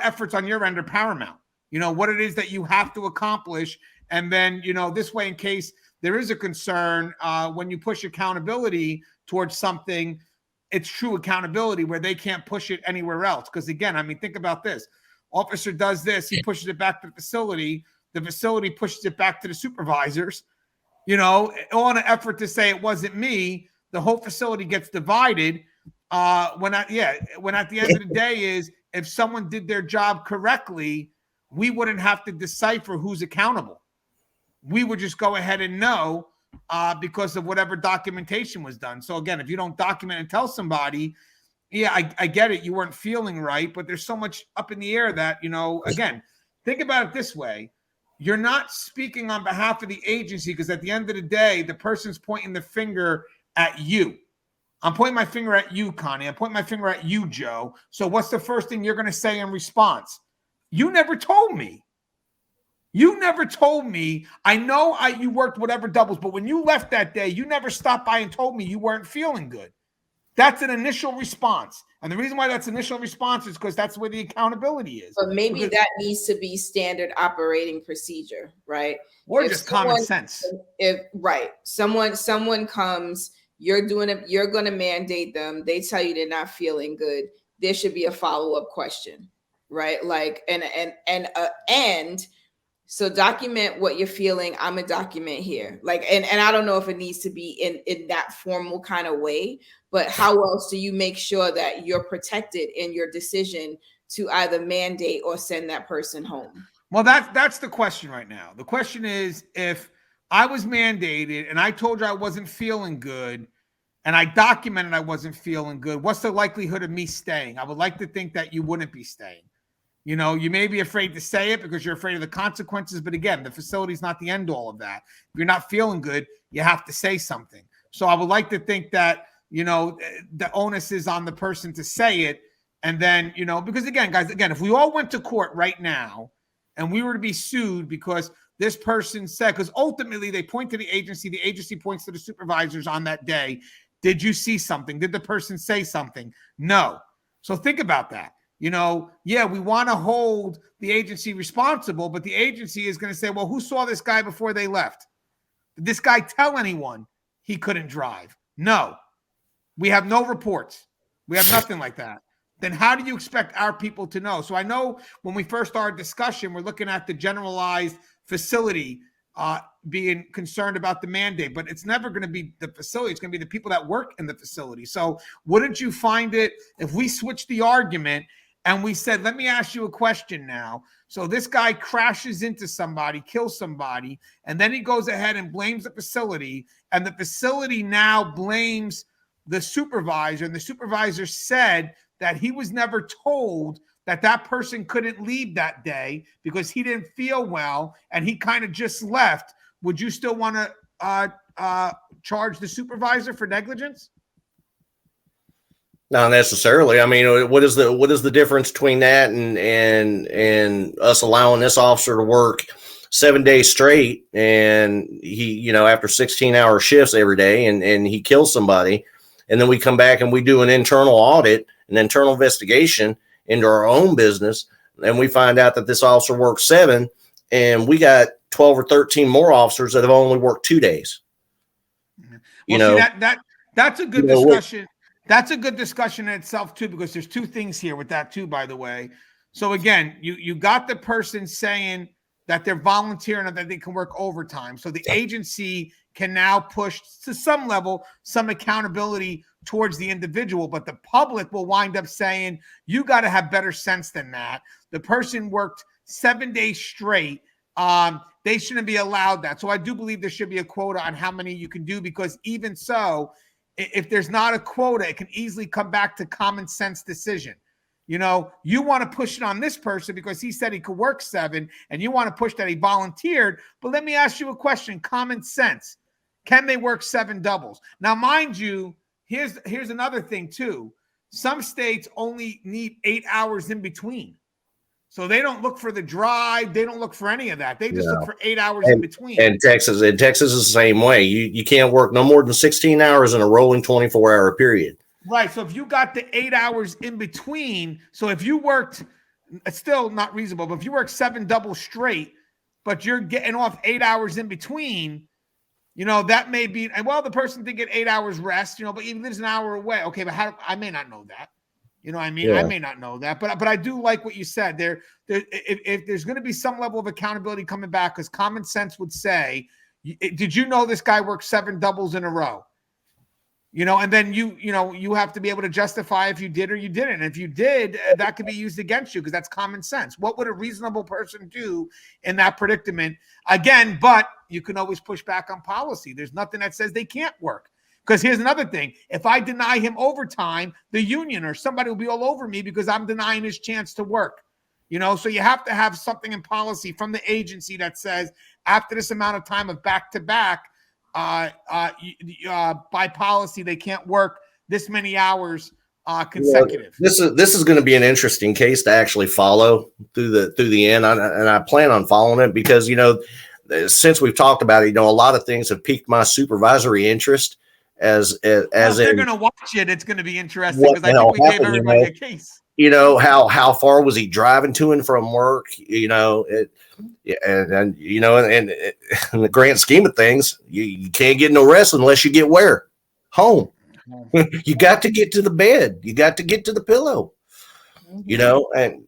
efforts on your end are paramount, what it is that you have to accomplish. And then, this way, in case there is a concern, when you push accountability towards something, it's true accountability where they can't push it anywhere else. Because again, I mean, think about this. Officer does this, he pushes it back to the facility pushes it back to the supervisors, all in an effort to say it wasn't me. The whole facility gets divided. When at the end of the day is if someone did their job correctly, we wouldn't have to decipher who's accountable. We would just go ahead and know because of whatever documentation was done. So again, if you don't document and tell somebody, yeah, I get it. You weren't feeling right, but there's so much up in the air that, again, think about it this way. You're not speaking on behalf of the agency because at the end of the day, the person's pointing the finger at you. I'm pointing my finger at you, Connie. I'm pointing my finger at you, Joe. So what's the first thing you're going to say in response? You never told me. You never told me. I know you worked whatever doubles, but when you left that day, you never stopped by and told me you weren't feeling good. That's an initial response. And the reason why that's initial response is because that's where the accountability is. But maybe that needs to be standard operating procedure, right? Or just common sense. Someone comes, you're going to mandate them. They tell you they're not feeling good. There should be a follow-up question, right? Like, and so document what you're feeling. I'm a document here. Like, and I don't know if it needs to be in that formal kind of way, but how else do you make sure that you're protected in your decision to either mandate or send that person home? Well, that's the question right now. The question is, if I was mandated and I told you I wasn't feeling good and I documented I wasn't feeling good, what's the likelihood of me staying? I would like to think that you wouldn't be staying. You may be afraid to say it because you're afraid of the consequences. But again, the facility is not the end all of that. If you're not feeling good, you have to say something. So I would like to think that, the onus is on the person to say it. And then, because again, guys, if we all went to court right now and we were to be sued because this person said, because ultimately they point to the agency points to the supervisors on that day. Did you see something? Did the person say something? No. So think about that. We want to hold the agency responsible, but the agency is going to say, well, who saw this guy before they left? Did this guy tell anyone he couldn't drive? No. We have no reports. We have nothing like that. Then how do you expect our people to know? So I know when we first started discussion, we're looking at the generalized facility being concerned about the mandate, but it's never going to be the facility. It's going to be the people that work in the facility. So wouldn't you find it if we switched the argument and we said, let me ask you a question now. So this guy crashes into somebody, kills somebody, and then he goes ahead and blames the facility, and the facility now blames the supervisor, and the supervisor said that he was never told that person couldn't leave that day because he didn't feel well and he kind of just left. Would you still want to charge the supervisor for negligence? Not necessarily. I mean, what is the difference between that and us allowing this officer to work 7 days straight and he, after 16-hour shifts every day and he kills somebody, and then we come back and we do an internal audit an internal investigation into our own business, and we find out that this officer worked 7, and we got 12 or 13 more officers that have only worked 2 days. Well, see, that's a good discussion. That's a good discussion in itself too, because there's 2 things here with that too, by the way. So again, you got the person saying that they're volunteering and that they can work overtime. So the agency can now push to some level, some accountability towards the individual, but the public will wind up saying, you got to have better sense than that. The person worked 7 days straight. They shouldn't be allowed that. So I do believe there should be a quota on how many you can do, because even so, if there's not a quota, it can easily come back to common sense decision. You know, you want to push it on this person because he said he could work 7, and you want to push that he volunteered. But let me ask you a question, common sense. Can they work 7 doubles? Now, mind you, here's another thing too. Some states only need 8 hours in between. So they don't look for the drive. They don't look for any of that. They just look for 8 hours in between. And Texas is the same way. You can't work no more than 16 hours in a rolling 24-hour period. Right. So if you got the 8 hours in between, so if you worked, it's still not reasonable, but if you work 7 doubles straight, but you're getting off 8 hours in between, you know, that may be, well, the person did get 8 hours rest, you know, but he lives an hour away. Okay, but I may not know that. You know what I mean? Yeah. I may not know that, but I do like what you said there. If there's going to be some level of accountability coming back, because common sense would say, did you know this guy worked 7 doubles in a row? You know, and then you have to be able to justify if you did or you didn't. And if you did, that could be used against you, because that's common sense. What would a reasonable person do in that predicament? Again, but you can always push back on policy. There's nothing that says they can't work. Because here's another thing. If I deny him overtime, the union or somebody will be all over me because I'm denying his chance to work. You know, so you have to have something in policy from the agency that says after this amount of time of back-to-back, by policy, they can't work this many hours consecutive. You know, this is going to be an interesting case to actually follow through the end. And I plan on following it because, you know, since we've talked about it, you know, a lot of things have piqued my supervisory interest. As they're going to watch it, it's going to be interesting because I think we gave everybody a case. You know, how far was he driving to and from work? You know, and you know, and in the grand scheme of things, you can't get no rest unless you get where? Home. You got to get to the bed. You got to get to the pillow. You know, and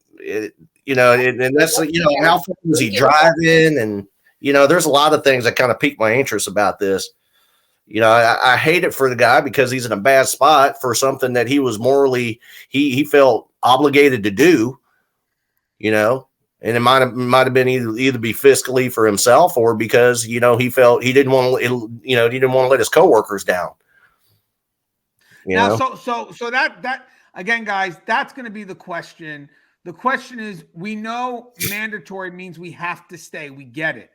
that's, you know, how far was he driving? And you know, there's a lot of things that kind of piqued my interest about this. You know, I hate it for the guy because he's in a bad spot for something that he was morally, he felt obligated to do, you know, and it might have been either be fiscally for himself or because, you know, he felt he didn't want to let his coworkers down. So that again, guys, that's going to be the question. The question is, we know mandatory means we have to stay. We get it.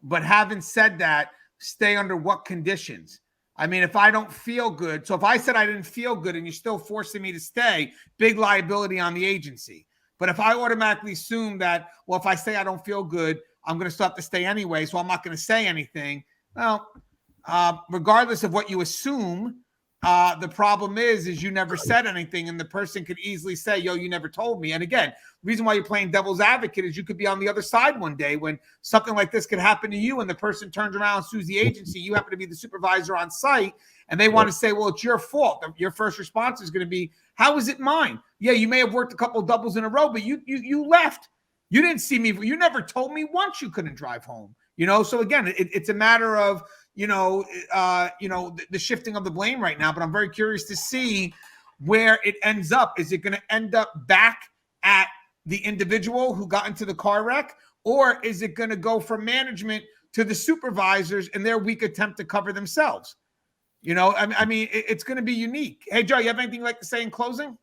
But having said that, stay under what conditions? I mean, if I don't feel good, so if I said I didn't feel good and you're still forcing me to stay, big liability on the agency. But if I automatically assume that, well, if I say I don't feel good, I'm going to still have to stay anyway, so I'm not going to say anything. Well, regardless of what you assume, the problem is you never said anything, and the person could easily say, yo, you never told me. And again, the reason why you're playing devil's advocate is you could be on the other side one day when something like this could happen to you and the person turns around and sues the agency. You happen to be the supervisor on site, and they want to say, well, it's your fault. Your first response is going to be, how is it mine? Yeah, you may have worked a couple of doubles in a row, but you left. You didn't see me. You never told me once you couldn't drive home. You know, so again, it's a matter of, the shifting of the blame right now, but I'm very curious to see where it ends up. Is it going to end up back at the individual who got into the car wreck, or is it going to go from management to the supervisors in their weak attempt to cover themselves? You know, I mean, it's going to be unique. Hey, Joe, you have anything you'd like to say in closing?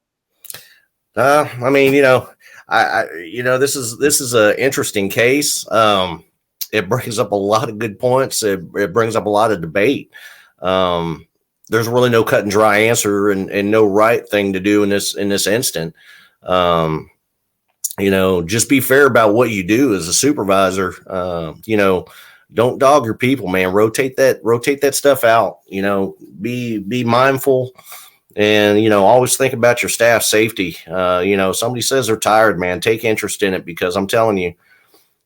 I mean, you know, this is an interesting case. It brings up a lot of good points. It brings up a lot of debate. There's really no cut and dry answer and no right thing to do in this instant. You know, just be fair about what you do as a supervisor. You know, don't dog your people, man. Rotate that stuff out. You know, be mindful. And, always think about your staff safety. Somebody says they're tired, man, take interest in it, because I'm telling you,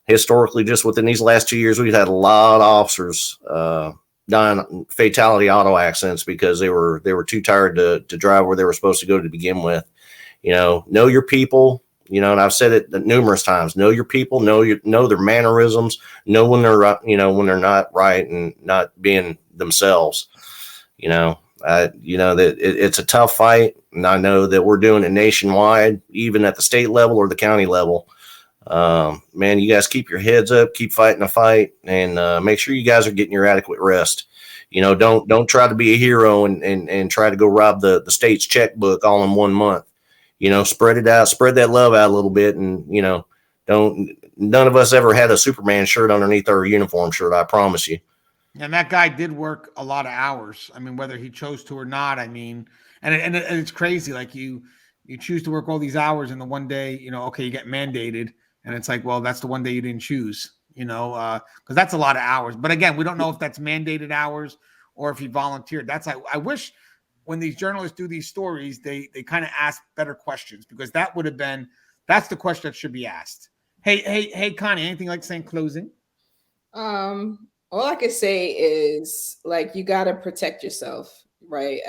historically, just within these last 2 years, we've had a lot of officers dying fatality auto accidents because they were too tired to drive where they were supposed to go to begin with. Know your people, and I've said it numerous times, know your people, know their mannerisms, know when they're, when they're not right and not being themselves. That it's a tough fight, and I know that we're doing it nationwide, even at the state level or the county level. Man, you guys keep your heads up, keep fighting the fight, and make sure you guys are getting your adequate rest. Don't try to be a hero and try to go rob the state's checkbook all in 1 month. Spread it out, spread that love out a little bit, and none of us ever had a Superman shirt underneath our uniform shirt, I promise you. And that guy did work a lot of hours. I mean, whether he chose to or not, I mean, and it's crazy. Like you choose to work all these hours, and the one day, okay, you get mandated, and it's like, well, that's the one day you didn't choose, because that's a lot of hours. But again, we don't know if that's mandated hours or if he volunteered. I wish when these journalists do these stories, they kind of ask better questions, because that's the question that should be asked. Hey, Connie, anything like saying closing? All I can say is, like, you got to protect yourself, right?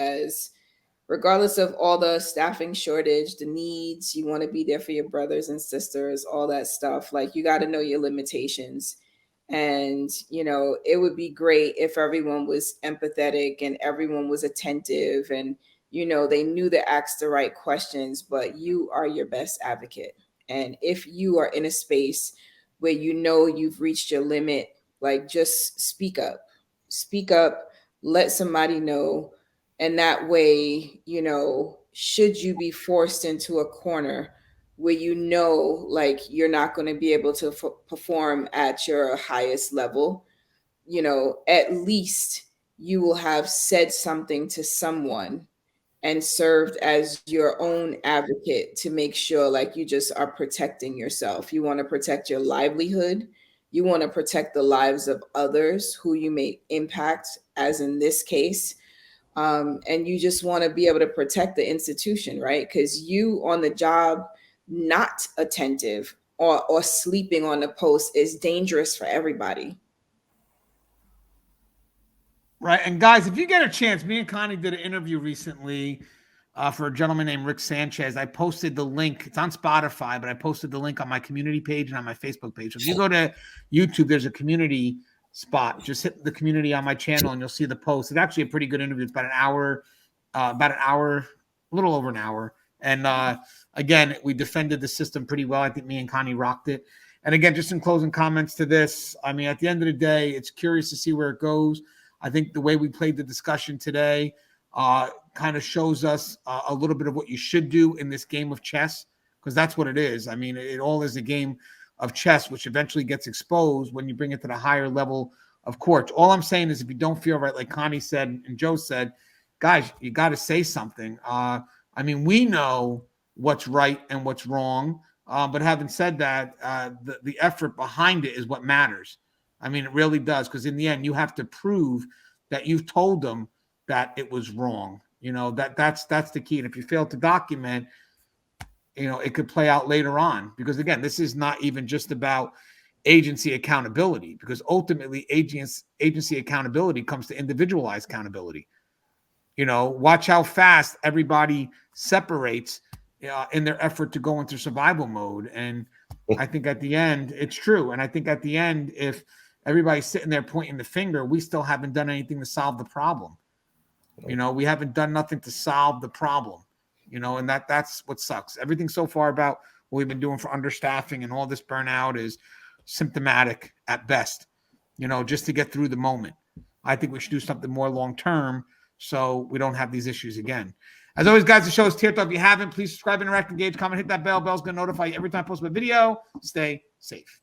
Regardless of all the staffing shortage, the needs, you want to be there for your brothers and sisters, all that stuff. Like, you got to know your limitations. And, it would be great if everyone was empathetic and everyone was attentive and, they knew to ask the right questions, but you are your best advocate. And if you are in a space where you've reached your limit, like, just speak up, let somebody know. And that way, should you be forced into a corner where like you're not going to be able to perform at your highest level, at least you will have said something to someone and served as your own advocate to make sure, like, you just are protecting yourself. You want to protect your livelihood. You want to protect the lives of others who you may impact, as in this case. And you just want to be able to protect the institution, right? Because you on the job, not attentive or sleeping on the post is dangerous for everybody. Right. And guys, if you get a chance, me and Connie did an interview recently for a gentleman named Rick Sanchez. I posted the link. It's on Spotify, but I posted the link on my community page and on my Facebook page. So if you go to YouTube, there's a community spot. Just hit the community on my channel and you'll see the post. It's actually a pretty good interview. It's about an hour, a little over an hour. And again, we defended the system pretty well. I think me and Connie rocked it. And again, just in closing comments to this, I mean, at the end of the day, it's curious to see where it goes. I think the way we played the discussion today kind of shows us a little bit of what you should do in this game of chess, because that's what it is. I mean, it all is a game of chess, which eventually gets exposed when you bring it to the higher level of courts. All I'm saying is, if you don't feel right, like Connie said and Joe said, guys, you got to say something. I mean, we know what's right and what's wrong, but having said that, the effort behind it is what matters. I mean, it really does, because in the end, you have to prove that you've told them that it was wrong. That's the key. And if you fail to document, it could play out later on, because again, this is not even just about agency accountability, because ultimately agency accountability comes to individualized accountability. Watch how fast everybody separates in their effort to go into survival mode. And I think at the end, it's true. And I think at the end, if everybody's sitting there pointing the finger, we still haven't done anything to solve the problem. We haven't done nothing to solve the problem, and that's what sucks. Everything so far about what we've been doing for understaffing and all this burnout is symptomatic at best, just to get through the moment. I think we should do something more long-term so we don't have these issues again. As always, guys, the show is Tear Talk. If you haven't, please subscribe, interact, engage, comment, hit that bell. Bell's going to notify you every time I post my video. Stay safe.